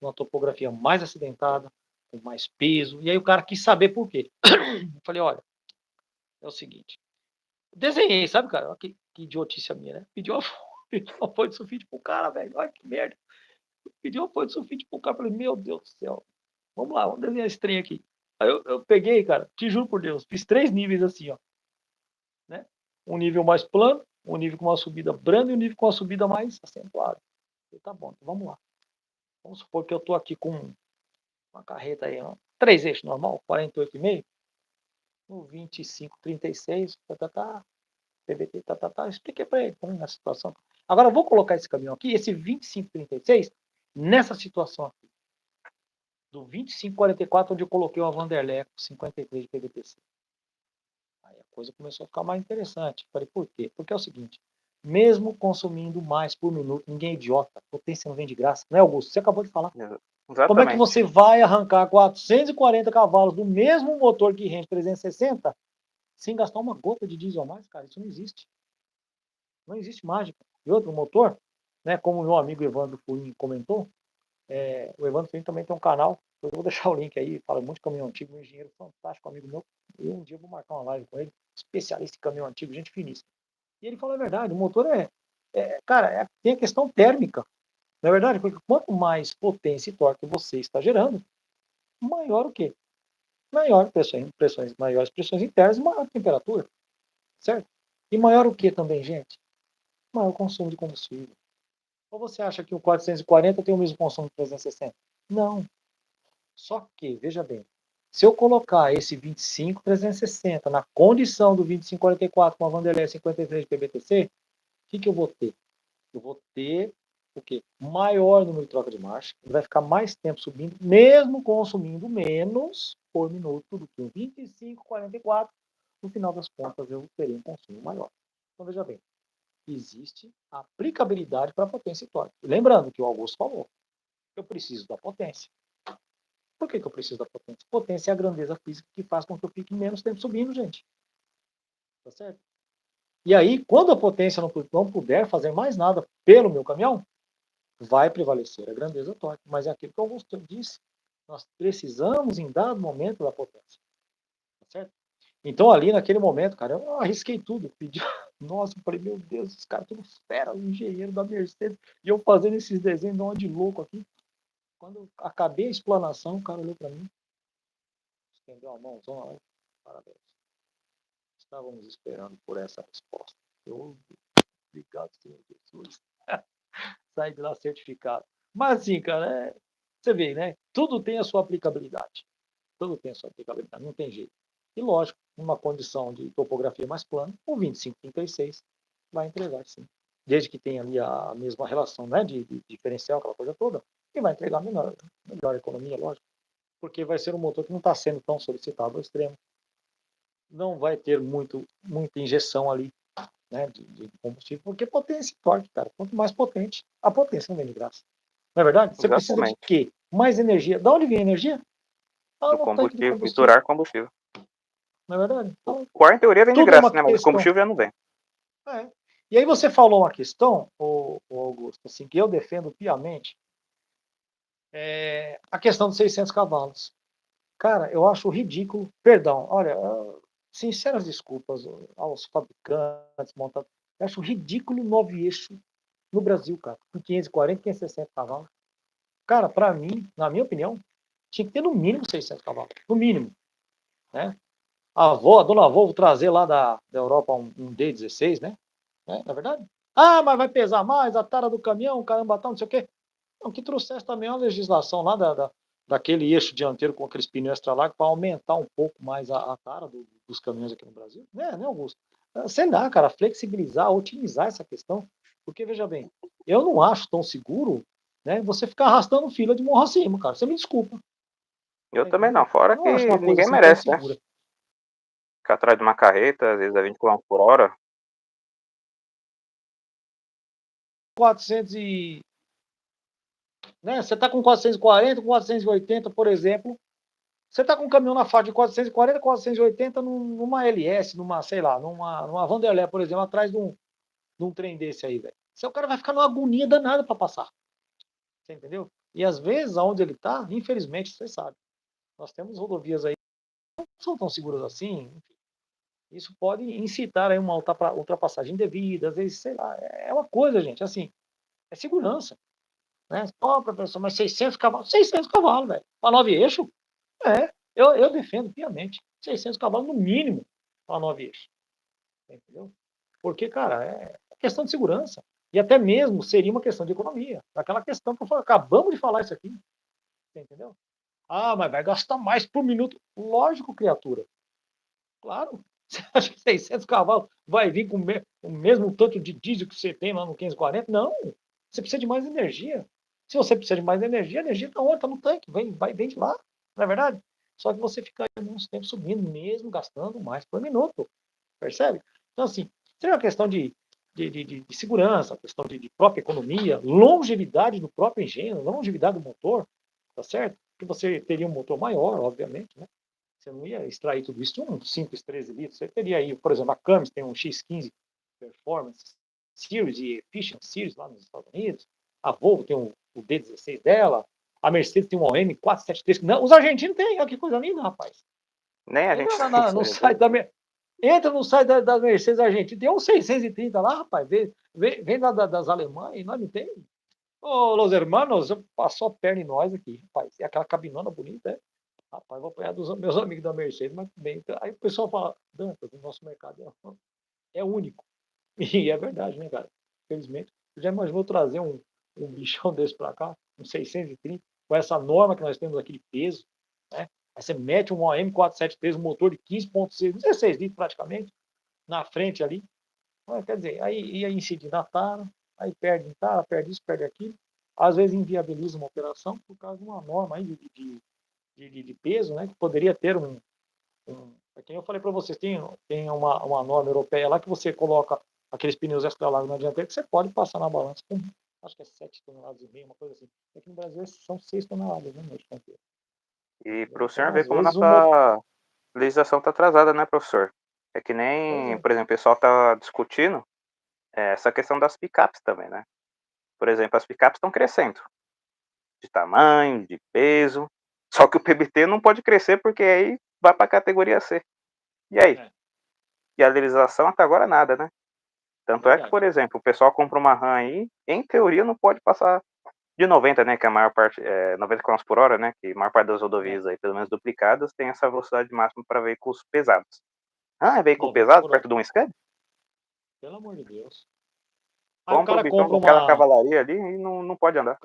uma topografia mais acidentada, com mais peso. E aí o cara quis saber por quê. Eu falei, olha, é o seguinte, desenhei, sabe, cara? Olha que idiotice a minha, né? Pedi uma, pedi uma folha de sulfite pro cara, velho. Olha que merda. Pedi uma folha de sulfite pro cara. Falei, meu Deus do céu. Vamos lá, vamos desenhar esse trem aqui. Aí eu peguei, cara, te juro por Deus, fiz 3 níveis assim, ó. Né? Um nível mais plano, um nível com uma subida branda e um nível com uma subida mais acentuada. Falei, tá bom, então vamos lá. Vamos supor que eu tô aqui com uma carreta aí, ó, 3 eixos normal, 48,5, no 2536, PBT, expliquei para ele na situação. Agora eu vou colocar esse caminhão aqui, esse 2536, nessa situação aqui, do 2544, onde eu coloquei uma Vanderlei com 53 de PBTC. Aí a coisa começou a ficar mais interessante. Falei, por quê? Porque é o seguinte, mesmo consumindo mais por minuto, ninguém é idiota, potência não vem de graça, não é, Augusto? Você acabou de falar. Como é que Exatamente. você vai arrancar 440 cavalos do mesmo motor que rende 360 sem gastar uma gota de diesel a mais, cara? Isso não existe. Não existe mágica. E outro motor, né, como o meu amigo Evandro Furin comentou, o Evandro Furin também tem um canal, eu vou deixar o link aí, fala muito de caminhão antigo, um engenheiro fantástico, amigo meu, e um dia eu vou marcar uma live com ele, especialista em caminhão antigo, gente finíssima. E ele fala a verdade, o motor cara, tem a questão térmica, não é verdade? Porque quanto mais potência e torque você está gerando, maior o quê? Maior maiores pressões internas e maior temperatura, certo? E maior o que também, gente? Maior consumo de combustível. Ou você acha que o 440 tem o mesmo consumo que o 360? Não. Só que, veja bem, se eu colocar esse 25 360 na condição do 2544 com a Vanderlei 53 PBTC, o que eu vou ter? Eu vou ter o quê? Maior número de troca de marcha, ele vai ficar mais tempo subindo, mesmo consumindo menos por minuto do que o 2544. No final das contas, eu terei um consumo maior. Então, veja bem, existe aplicabilidade para potência e torque. Lembrando que o Augusto falou, eu preciso da potência. Por que eu preciso da potência? Potência é a grandeza física que faz com que eu fique menos tempo subindo, gente. Tá certo? E aí, quando a potência não puder fazer mais nada pelo meu caminhão, vai prevalecer a grandeza torque. Mas é aquilo que o Augusto disse. Nós precisamos, em dado momento, da potência. Tá certo? Então, ali naquele momento, cara, eu arrisquei tudo. Pedi... Nossa, eu falei, meu Deus, esses caras tudo fera, o engenheiro da Mercedes. E eu fazendo esses desenhos, não de louco aqui. Quando eu acabei a explanação, o cara olhou para mim, estendeu a mãozona, parabéns. Estávamos esperando por essa resposta. Eu, obrigado, Senhor Jesus. Saí de lá certificado. Mas assim, cara, você vê, né? Tudo tem a sua aplicabilidade. Tudo tem a sua aplicabilidade, não tem jeito. E lógico, numa condição de topografia mais plana, o 2536 vai entregar, sim. Desde que tenha ali a mesma relação, né, de diferencial, aquela coisa toda, e vai entregar melhor economia, lógico. Porque vai ser um motor que não está sendo tão solicitado ao extremo. Não vai ter muita injeção ali, né, de combustível, porque potência e torque, cara. Quanto mais potente, a potência não vem de graça. Não é verdade? Você precisa de Exatamente. quê? Mais energia. Da onde vem a energia? Ah, Do no tanque de combustível, combustível. misturar combustível. Não é verdade? O Então, ar, em teoria, vem de tudo é graça, uma né? Mas o questão. combustível já não vem. É. E aí você falou uma questão, o Augusto, assim, que eu defendo piamente, a questão dos 600 cavalos. Cara, eu acho ridículo, perdão, olha, sinceras desculpas aos fabricantes, montadores, eu acho ridículo 9 eixo no Brasil, cara, com 540, 560 cavalos. Cara, para mim, na minha opinião, tinha que ter no mínimo 600 cavalos, no mínimo, né? a dona Volvo trazer lá da Europa um D16, né? Na verdade? Ah, mas vai pesar mais, a tara do caminhão, caramba, tal, não sei o quê. Não, que trouxesse também uma legislação lá daquele eixo dianteiro com aqueles pneus extra largos para aumentar um pouco mais a tara dos caminhões aqui no Brasil. Né, Augusto? Sei lá, cara, flexibilizar, otimizar essa questão. Porque, veja bem, eu não acho tão seguro, né, você ficar arrastando fila de morro acima, cara. Você me desculpa. Eu Tá também não, entendendo? fora Eu não acho que uma coisa ninguém assim tão merece, né? segura. Ficar atrás de uma carreta, às vezes a 20 km por hora. 400 e... Né, você está com 440, com 480, por exemplo, você está com um caminhão na faixa de 440, 480 numa LS, numa, sei lá, numa Vanderlei, por exemplo, atrás de um trem desse aí, velho. Seu cara vai ficar numa agonia danada para passar. Você entendeu? E às vezes, aonde ele está, infelizmente, você sabe, nós temos rodovias aí que não são tão seguras assim. Isso pode incitar aí uma ultrapassagem indevida, às vezes, sei lá, é uma coisa, gente, assim, é segurança. Né? Ó, professor, mas 600 cavalos, 600 cavalos, velho, para 9 eixos? É, eu defendo piamente 600 cavalos no mínimo para 9 eixos. Entendeu? Porque, cara, é questão de segurança. E até mesmo seria uma questão de economia. Aquela questão que acabamos de falar isso aqui. Entendeu? Ah, mas vai gastar mais por minuto. Lógico, criatura. Claro. Você acha que 600 cavalos vai vir com o mesmo tanto de diesel que você tem lá no 540? Não. Você precisa de mais energia. Se você precisa de mais energia, a energia está onde? Está no tanque. Vem de lá. Não é verdade? Só que você fica aí uns tempos subindo, mesmo gastando mais por minuto. Percebe? Então, assim, tem uma questão de segurança, questão de própria economia, longevidade do próprio engenho, longevidade do motor, tá certo? Que você teria um motor maior, obviamente, né? Você não ia extrair tudo isso de um 5, 13 litros. Você teria aí, por exemplo, a Cummins tem um X15 Performance Series e Efficient Series lá nos Estados Unidos. A Volvo tem o D16 dela. A Mercedes tem um OM 473. Não, os argentinos têm. Olha que coisa linda, rapaz. Nem a gente tem isso No aí. site entra no site da Mercedes Argentina, tem uns 630 lá, rapaz. Vem das Alemanhas e nós não tem. Ô, Los Hermanos, passou a perna em nós aqui, rapaz. E aquela cabinona bonita, é? Rapaz, vou apanhar dos meus amigos da Mercedes, mas bem. Aí o pessoal fala, Dantas, o nosso mercado é único. E é verdade, né, cara? Infelizmente. Você já imaginou trazer um bichão desse para cá, um 630, com essa norma que nós temos aqui de peso, né? Aí você mete um OM 473, um motor de 15,6, 16 litros praticamente, na frente ali. Quer dizer, aí ia incidir na tara, aí perde em tara, perde isso, perde aquilo. Às vezes inviabiliza uma operação por causa de uma norma aí de peso, né? Que poderia ter é que eu falei para vocês, tem uma norma europeia lá que você coloca aqueles pneus extra largos na dianteira que você pode passar na balança com, acho que é 7 toneladas e meio, uma coisa assim. Aqui no Brasil são 6 toneladas, né, meu dianteiro. E para o senhor Então, ver às como vezes, o motor... nossa legislação está atrasada, né, professor? É que Pois nem, é. por exemplo, o pessoal está discutindo essa questão das picapes também, né? Por exemplo, as picapes estão crescendo de tamanho, de peso, só que o PBT não pode crescer porque aí vai para a categoria C. E aí? É, E a legislação até agora nada, né? Tanto é que, por verdade. exemplo, o pessoal compra uma RAM aí, em teoria não pode passar de 90, né, que a maior parte, 90 km por hora, né, que a maior parte das É, rodovias aí, pelo menos duplicadas, tem essa velocidade máxima para veículos pesados. Ah, é veículo 90 pesado por hora. perto de um Scania? Pelo amor de Deus. Aí o Compra o cara bichão compra daquela uma... cavalaria ali e não pode andar.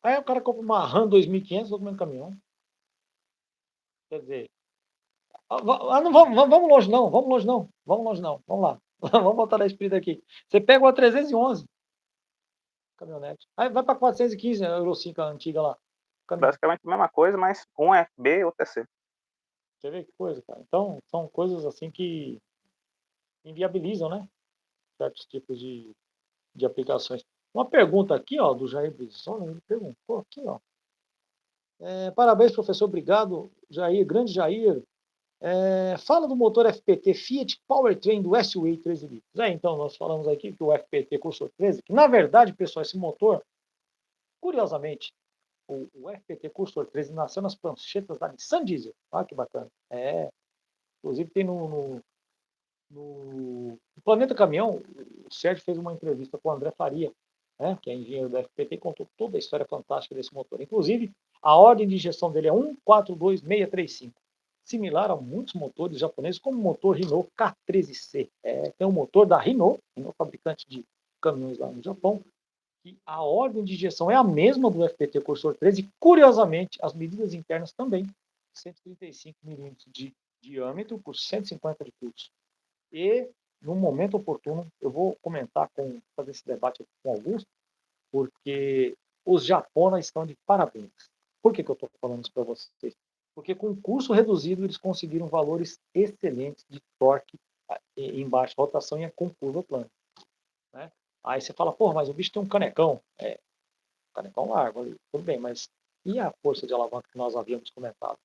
Aí o cara compra uma RAM 2500 documento caminhão. Quer dizer, não vamos longe não, vamos longe não, vamos longe não, vamos lá. Vamos voltar na espírito aqui. Você pega uma 311 caminhonete, aí vai para 415, a Euro 5 a antiga lá, caminhão. Basicamente a mesma coisa, mas um é B, outro é C. Você vê que coisa, cara. Então, são coisas assim que inviabilizam, né? Certos tipos de aplicações. Uma pergunta aqui, ó, do Jair Brizola, ele perguntou aqui, ó. Parabéns, professor, obrigado, Jair, grande Jair. Fala do motor FPT Fiat Powertrain do S-Way 13 litros. Então, nós falamos aqui que o FPT Cursor 13, que na verdade, pessoal, esse motor, curiosamente, o FPT Cursor 13 nasceu nas pranchetas da Nissan Diesel. Olha que bacana. Inclusive tem no Planeta Caminhão, o Sérgio fez uma entrevista com o André Faria, né, que é engenheiro da FPT, e contou toda a história fantástica desse motor. Inclusive, a ordem de injeção dele é 142635. similar a muitos motores japoneses, como o motor Renault K13C. Tem um motor da Renault, fabricante de caminhões lá no Japão, que a ordem de injeção é a mesma do FPT Cursor 13 e, curiosamente, as medidas internas também, 135 milímetros de diâmetro por 150 de curso. E, no momento oportuno, eu vou fazer esse debate aqui com o Augusto, porque os japoneses estão de parabéns. Por que eu estou falando isso para vocês? Porque com curso reduzido eles conseguiram valores excelentes de torque em baixa rotação e com curva plana. Né? Aí você fala, pô, mas o bicho tem um canecão. Canecão largo ali, tudo bem, mas e a força de alavanca que nós havíamos comentado?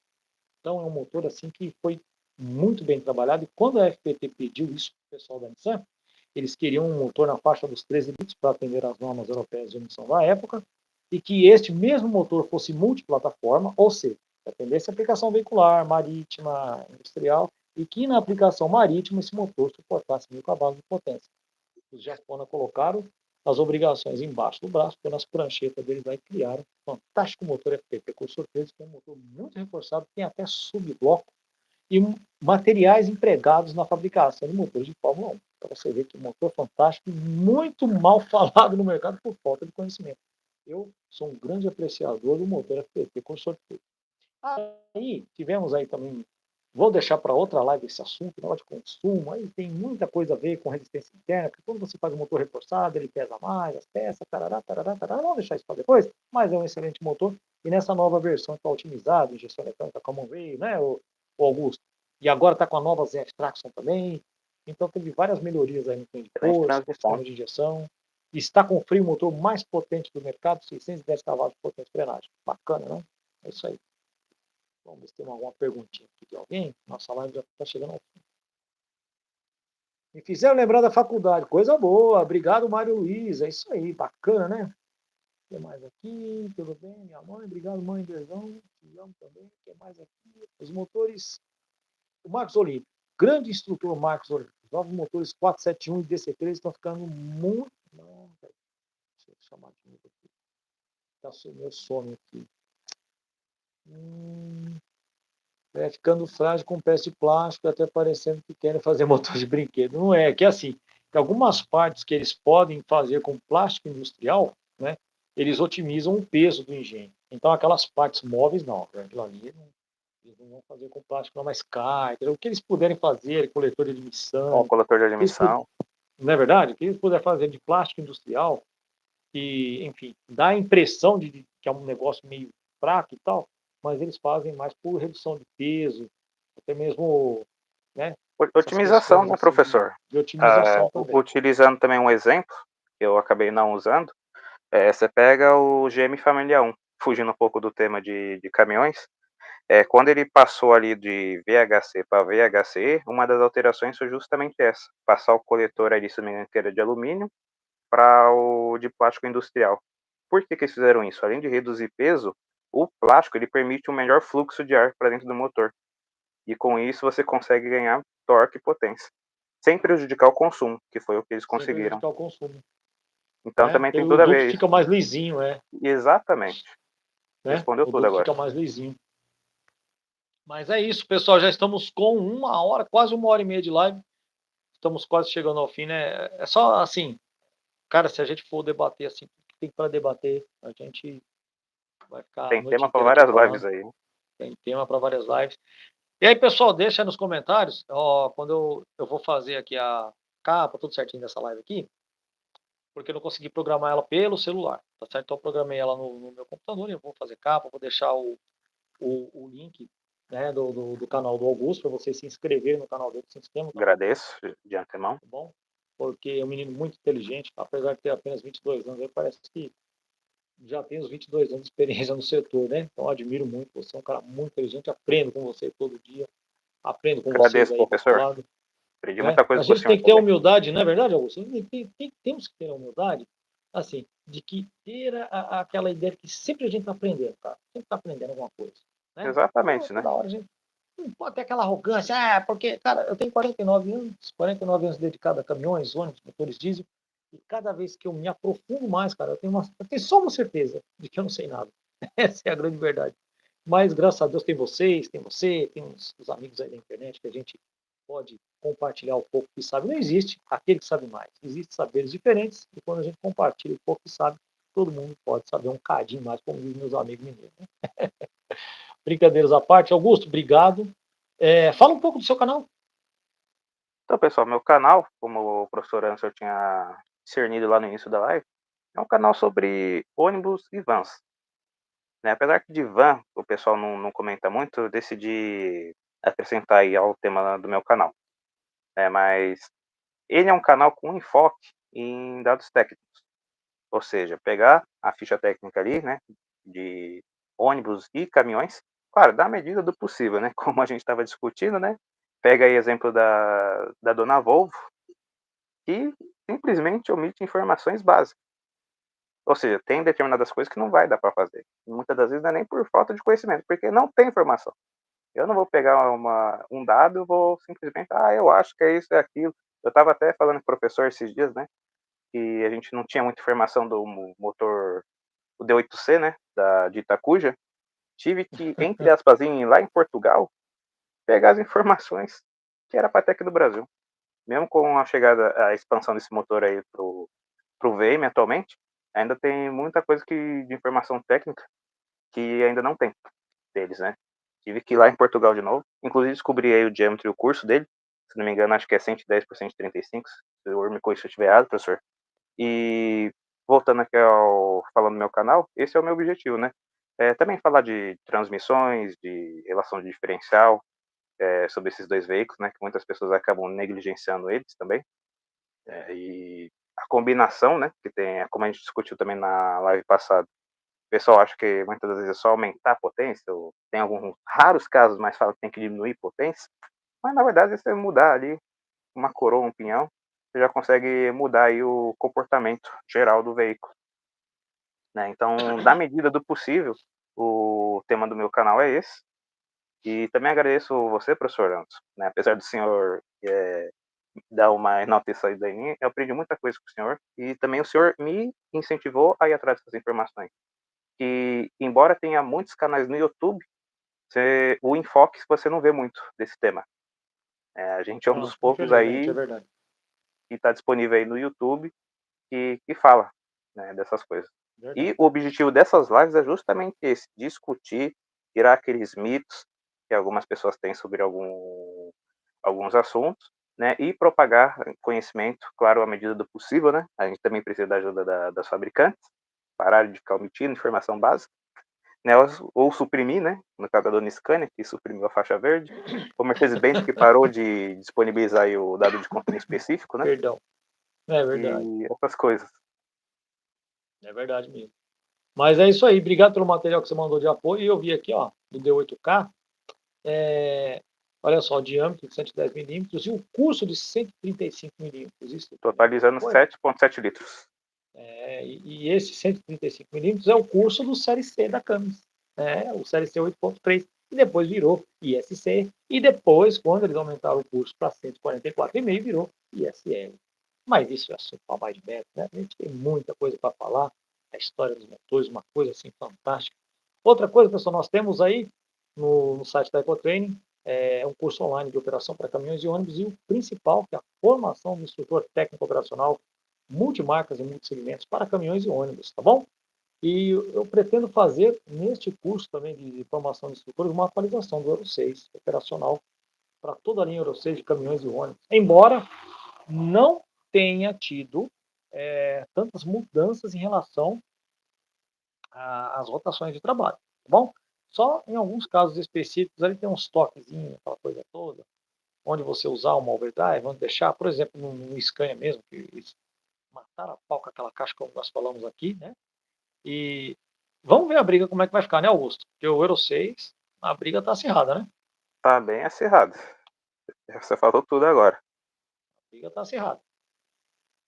Então é um motor assim que foi muito bem trabalhado, e quando a FPT pediu isso para o pessoal da Nissan, eles queriam um motor na faixa dos 13 litros para atender às normas europeias de emissão da época, e que este mesmo motor fosse multiplataforma, ou seja, atendesse a aplicação veicular, marítima, industrial, e que na aplicação marítima esse motor suportasse 1.000 cavalos de potência. Os japoneses colocaram as obrigações embaixo do braço, nas pranchetas deles aí criaram um fantástico motor FPT Cursor 13, que é um motor muito reforçado, tem até subbloco e materiais empregados na fabricação de motores de Fórmula 1. Para você ver que motor fantástico e muito mal falado no mercado por falta de conhecimento. Eu sou um grande apreciador do motor FPT Cursor 13. Aí tivemos aí também, vou deixar para outra live esse assunto, negócio de consumo, aí tem muita coisa a ver com resistência interna, porque quando você faz um motor reforçado, ele pesa mais, as peças, tarará, vamos deixar isso para depois, mas é um excelente motor, e nessa nova versão está otimizado, injeção eletrônica como veio, né, o Augusto, e agora está com a nova ZF Traction também, então teve várias melhorias aí no trem de força, no sistema de injeção, e está com o freio motor mais potente do mercado, 610 cavalos de potência de frenagem. Bacana, né? É isso aí. Vamos ver se tem alguma perguntinha aqui de alguém. Nossa live já está chegando ao fim. Me fizeram lembrar da faculdade. Coisa boa. Obrigado, Mário Luiz. É isso aí. Bacana, né? O que mais aqui? Tudo bem? Minha mãe. Obrigado, mãe. Beijão. Te amo também. O que mais aqui? Os motores. O Marcos Olímpio. Grande instrutor Marcos Olímpio. Os novos motores 471 e DC3 estão ficando muito... Não, deixa eu chamar de novo aqui. Está o meu some aqui. Ficando frágil com peça de plástico, até parecendo que querem fazer motor de brinquedo. Não é, que assim, tem algumas partes que eles podem fazer com plástico industrial, né, eles otimizam o peso do engenho. Então, aquelas partes móveis, não, aquilo ali, eles não vão fazer com plástico, não, mas cai. O que eles puderem fazer, coletor de admissão. Coletor de admissão. Não é verdade? O que eles puderem fazer de plástico industrial, que, enfim, dá a impressão de que é um negócio meio fraco e tal, mas eles fazem mais por redução de peso, até mesmo, né, Otimização, né, assim, professor? de otimização também. Utilizando também um exemplo, que eu acabei não usando, você pega o GM Família 1, fugindo um pouco do tema de caminhões, quando ele passou ali de VHC para VHC, uma das alterações foi justamente essa, passar o coletor ali, se não me engano, que era de alumínio, para o de plástico industrial. Por que eles fizeram isso? Além de reduzir peso, o plástico ele permite um melhor fluxo de ar para dentro do motor. E com isso você consegue ganhar torque e potência, sem prejudicar o consumo, que foi o que eles conseguiram. Sem prejudicar o consumo. Então também tem o tudo a ver duto isso. fica mais lisinho, Exatamente. Né? Respondeu o tudo duto agora. Fica mais lisinho. Mas é isso, pessoal. Já estamos com 1 hora, quase 1 hora e meia de live. Estamos quase chegando ao fim, né? É só assim, cara, se a gente for debater assim, o que tem para debater, a gente vai ficar tem a noite tema para inteira várias lives aí. Tem tema para várias lives. E aí, pessoal, deixa nos comentários, quando eu vou fazer aqui a capa, tudo certinho dessa live aqui, porque eu não consegui programar ela pelo celular, tá certo? Então eu programei ela no meu computador, e eu vou fazer capa, vou deixar o link, né, do canal do Augusto, para você se inscrever no canal dele, se inscreva. Agradeço de antemão. Tá bom? Porque é um menino muito inteligente, apesar de ter apenas 22 anos, ele parece que já tem os 22 anos de experiência no setor, né? Então eu admiro muito, você é um cara muito inteligente, aprendo com você todo dia, aprendo com vocês aí professor. do lado. Aprendi muita coisa A gente tem que ter humildade, não é verdade, Augusto? Temos que ter a humildade, assim, de que ter aquela ideia que sempre a gente está aprendendo, cara. Sempre está aprendendo alguma coisa. Né? Exatamente, então, né? Toda hora a gente não pode ter aquela arrogância, porque, cara, eu tenho 49 anos dedicado a caminhões, ônibus, motores diesel, e cada vez que eu me aprofundo mais, cara, eu tenho só uma certeza de que eu não sei nada. Essa é a grande verdade. mas graças a Deus tem vocês, tem você, tem os amigos aí da internet que a gente pode compartilhar o pouco que sabe. Não existe aquele que sabe mais, existem saberes diferentes e quando a gente compartilha o pouco que sabe, todo mundo pode saber um cadinho mais, como dizem meus amigos mineiros. Né? Brincadeiras à parte, Augusto, obrigado. Fala um pouco do seu canal. Então, pessoal, meu canal, como o professor Ansel tinha discernido lá no início da live, é um canal sobre ônibus e vans. Né? Apesar que de van o pessoal não comenta muito, eu decidi acrescentar aí ao tema do meu canal. Mas ele é um canal com enfoque em dados técnicos. Ou seja, pegar a ficha técnica ali, né, de ônibus e caminhões, claro, da medida do possível, né, como a gente estava discutindo, né, pega aí exemplo da dona Volvo, que simplesmente omite informações básicas. Ou seja, tem determinadas coisas que não vai dar para fazer. E muitas das vezes não é nem por falta de conhecimento, porque não tem informação. Eu não vou pegar um dado e vou simplesmente, eu acho que é isso, é aquilo. Eu estava até falando com o professor esses dias, né, que a gente não tinha muita informação do motor, o D8C, né, de Itacuja. Tive que, entre aspas, ir lá em Portugal, pegar as informações que era para ter aqui no Brasil. Mesmo com a chegada, a expansão desse motor aí pro VM atualmente, ainda tem muita coisa de informação técnica que ainda não tem deles, né? Tive que ir lá em Portugal de novo. Inclusive descobri aí o Geometry, o curso dele. Se não me engano, acho que é 110 por 135. Se eu me corrija se eu estiver errado, professor. E voltando aqui falando do meu canal, esse é o meu objetivo, né? Também falar de transmissões, de relação de diferencial, sobre esses dois veículos, né? Que muitas pessoas acabam negligenciando eles também. E a combinação, né? Que tem, como a gente discutiu também na live passada, o pessoal acha que muitas das vezes é só aumentar a potência, ou tem alguns raros casos, mas fala que tem que diminuir a potência. Mas na verdade, se você mudar ali uma coroa, um pinhão, você já consegue mudar aí o comportamento geral do veículo. Né? Então, da medida do possível, o tema do meu canal é esse. E também agradeço você, professor Anderson. Né? Apesar do senhor dar uma enaltecida em mim, eu aprendi muita coisa com o senhor. E também o senhor me incentivou a ir atrás dessas informações. E, embora tenha muitos canais no YouTube, o enfoque você não vê muito desse tema. A gente é um Não, dos poucos infelizmente, é aí verdade. que está disponível aí no YouTube que fala, né, dessas coisas. Verdade. E o objetivo dessas lives é justamente esse, discutir, tirar aqueles mitos que algumas pessoas têm sobre alguns assuntos, né, e propagar conhecimento, claro, à medida do possível, né? A gente também precisa da ajuda das fabricantes, parar de ficar omitindo informação básica, né, ou suprimir, né? No caso da Dona Scania, que suprimiu a faixa verde, o Mercedes-Benz que parou de disponibilizar aí o dado de consumo específico, né? Perdão. É verdade. E outras coisas. É verdade mesmo. Mas é isso aí. Obrigado pelo material que você mandou de apoio. E eu vi aqui, ó, do D8K. Olha só, o diâmetro de 110 milímetros e o curso de 135 milímetros. Isso é muita Totalizando coisa. 7,7 litros. E esse 135 milímetros é o curso do Série C da Cummins. Né? O Série C 8.3. E depois virou ISC. E depois, quando eles aumentaram o curso para 144,5, virou ISL. Mas isso é assunto para mais de metro, né? A gente tem muita coisa para falar. A história dos motores, uma coisa assim fantástica. Outra coisa, pessoal, nós temos aí no site da EcoTraining um curso online de operação para caminhões e ônibus e o principal, que é a formação do instrutor técnico operacional multimarcas e multissegmentos para caminhões e ônibus, tá bom? E eu pretendo fazer neste curso também de formação de instrutores uma atualização do Euro 6 operacional para toda a linha Euro 6 de caminhões e ônibus. Embora não tenha tido tantas mudanças em relação às rotações de trabalho, tá bom? Só em alguns casos específicos ali tem uns toquezinhos, aquela coisa toda, onde você usar uma overdrive, onde deixar, por exemplo, no Scania mesmo, que eles mataram a pau com aquela caixa como nós falamos aqui, né? E vamos ver a briga como é que vai ficar, né, Augusto? Porque o Euro 6, a briga tá acirrada, né? Tá bem acirrado. Você falou tudo agora. A briga tá acirrada,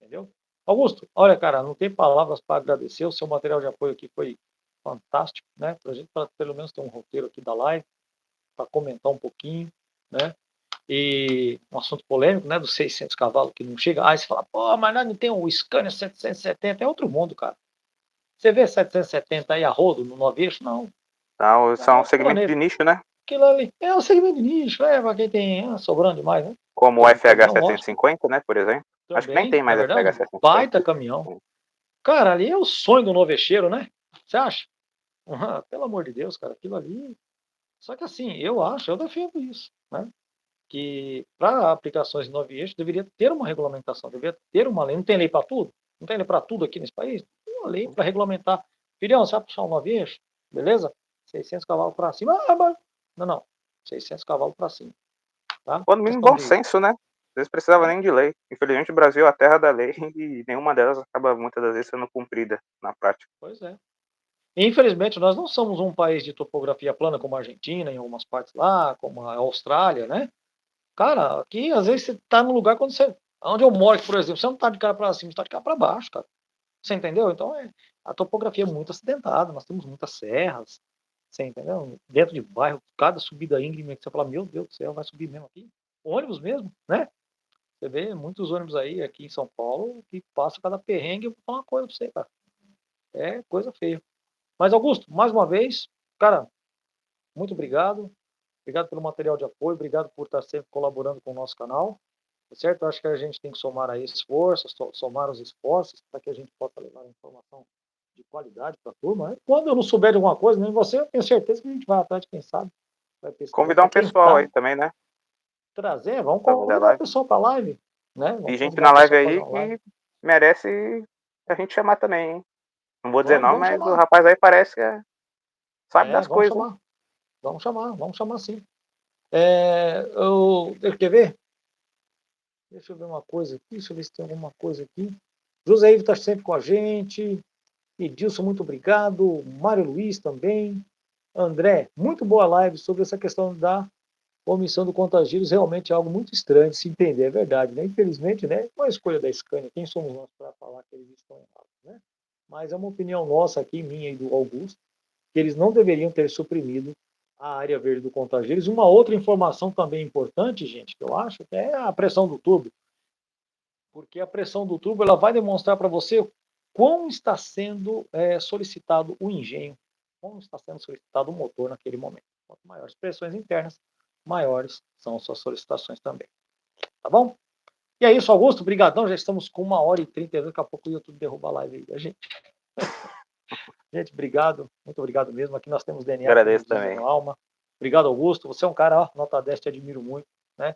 entendeu? Augusto, olha, cara, não tem palavras para agradecer. O seu material de apoio aqui foi fantástico, né? Para a gente, pelo menos, ter um roteiro aqui da live, para comentar um pouquinho, né? E um assunto polêmico, né? Dos 600 cavalos que não chega. Aí você fala, pô, mas não tem o Scania 770, é outro mundo, cara. Você vê 770 aí a rodo no 9 eixo? Não. Não, são um Aquilo segmento de nicho, né? ali é um segmento de nicho, para quem tem sobrando demais, né? Como o Tem um FH caminhão, ótimo, 750, né, por exemplo. Acho que nem também, tem na mais FH verdade, 750. baita caminhão. Cara, ali é o sonho do novecheiro, né? Você acha? Pelo amor de Deus, cara, aquilo ali. Só que assim, eu defendo isso, né? Que para aplicações de 9 eixos deveria ter uma regulamentação, deveria ter uma lei. Não tem lei para tudo? Não tem lei para tudo aqui nesse país? Tem uma lei para regulamentar. Filhão, você vai puxar um 9 eixo? Beleza? 600 cavalos para cima. Mas... Não. 600 cavalos para cima. Tá? Ou no mínimo Questão bom de. senso, né? Às vezes precisava É, nem de lei. Infelizmente o Brasil é a terra da lei e nenhuma delas acaba muitas das vezes sendo cumprida na prática. pois é. Infelizmente, nós não somos um país de topografia plana como a Argentina, em algumas partes lá, como a Austrália, né? Cara, aqui às vezes você está num lugar quando você. Onde eu moro, por exemplo, você não está de cara para cima, você está de cara para baixo, cara. Você entendeu? Então a topografia é muito acidentada, nós temos muitas serras, você entendeu? Dentro de bairro, cada subida íngreme que você fala, meu Deus do céu, vai subir mesmo aqui. Ônibus mesmo, né? Você vê muitos ônibus aí aqui em São Paulo que passam cada perrengue. Eu vou falar uma coisa para você, cara. É coisa feia. Mas, Augusto, mais uma vez, cara, muito obrigado. Obrigado pelo material de apoio, obrigado por estar sempre colaborando com o nosso canal. Tá certo? Eu acho que a gente tem que somar aí esforços, somar os esforços para que a gente possa levar a informação de qualidade para a turma. Né? Quando eu não souber de alguma coisa, nem você, eu tenho certeza que a gente vai atrás de quem sabe, vai pesquisar. Convidar Para um quem pessoal aí está também, né? trazer, vamos Pra fazer a convidar o live. pessoal para a live, né? E Vamos gente convidar na o live pessoal para fazer aí uma live. que merece a gente chamar também, hein? Não vou dizer não, Vamos mas o chamar. rapaz aí parece que sabe É, das coisas, hein? vamos chamar sim. Quer ver? Deixa eu ver uma coisa aqui, deixa eu ver se tem alguma coisa aqui. José Ivo está sempre com a gente. Edilson, muito obrigado. Mário Luiz também. André, muito boa live sobre essa questão da omissão do contagírus. Realmente é algo muito estranho de se entender, é verdade, né? Infelizmente, né? Não é a escolha da Scania. Quem somos nós para falar que eles estão errados, né? Mas é uma opinião nossa aqui, minha e do Augusto, que eles não deveriam ter suprimido a área verde do contagírus. Uma outra informação também importante, gente, que eu acho, que é a pressão do tubo. Porque a pressão do tubo ela vai demonstrar para você como está sendo solicitado o engenho, como está sendo solicitado o motor naquele momento. Quanto maiores pressões internas, maiores são suas solicitações também. Tá bom? E é isso, Augusto. Brigadão. Já estamos com 1h30. Daqui a pouco o YouTube derruba a live aí da gente. Gente, obrigado. Muito obrigado mesmo. Aqui nós temos DNA, como Agradeço diz também. a alma. Obrigado, Augusto. Você é um cara, ó, nota 10, te admiro muito. Né?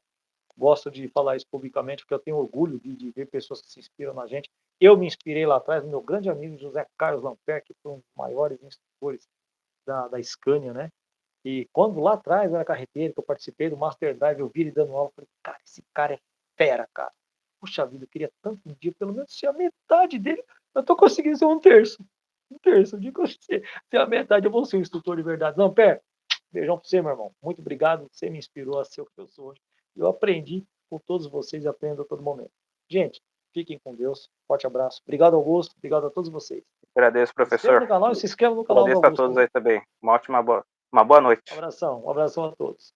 Gosto de falar isso publicamente, porque eu tenho orgulho de ver pessoas que se inspiram na gente. Eu me inspirei lá atrás no meu grande amigo José Carlos Lamper, que foi um dos maiores instrutores da Scania, né? E quando lá atrás era carreteiro, que eu participei do Master Drive, eu vi ele dando aula, eu falei, cara, esse cara é fera, cara. Puxa vida, eu queria tanto um dia, pelo menos ser a metade dele. Eu tô conseguindo ser um terço. Um terço. Um dia que eu ser a metade, eu vou ser um instrutor de verdade. Lamper, beijão pra você, meu irmão. Muito obrigado. Você me inspirou a ser o que eu sou hoje. Eu aprendi com todos vocês e aprendo a todo momento. Gente, fiquem com Deus. Forte abraço. Obrigado, Augusto. Obrigado a todos vocês. Agradeço, Se inscreva professor. no canal e se inscreva no canal do Agradeço a Augusto todos também. aí também. Uma boa noite. Um abração a todos.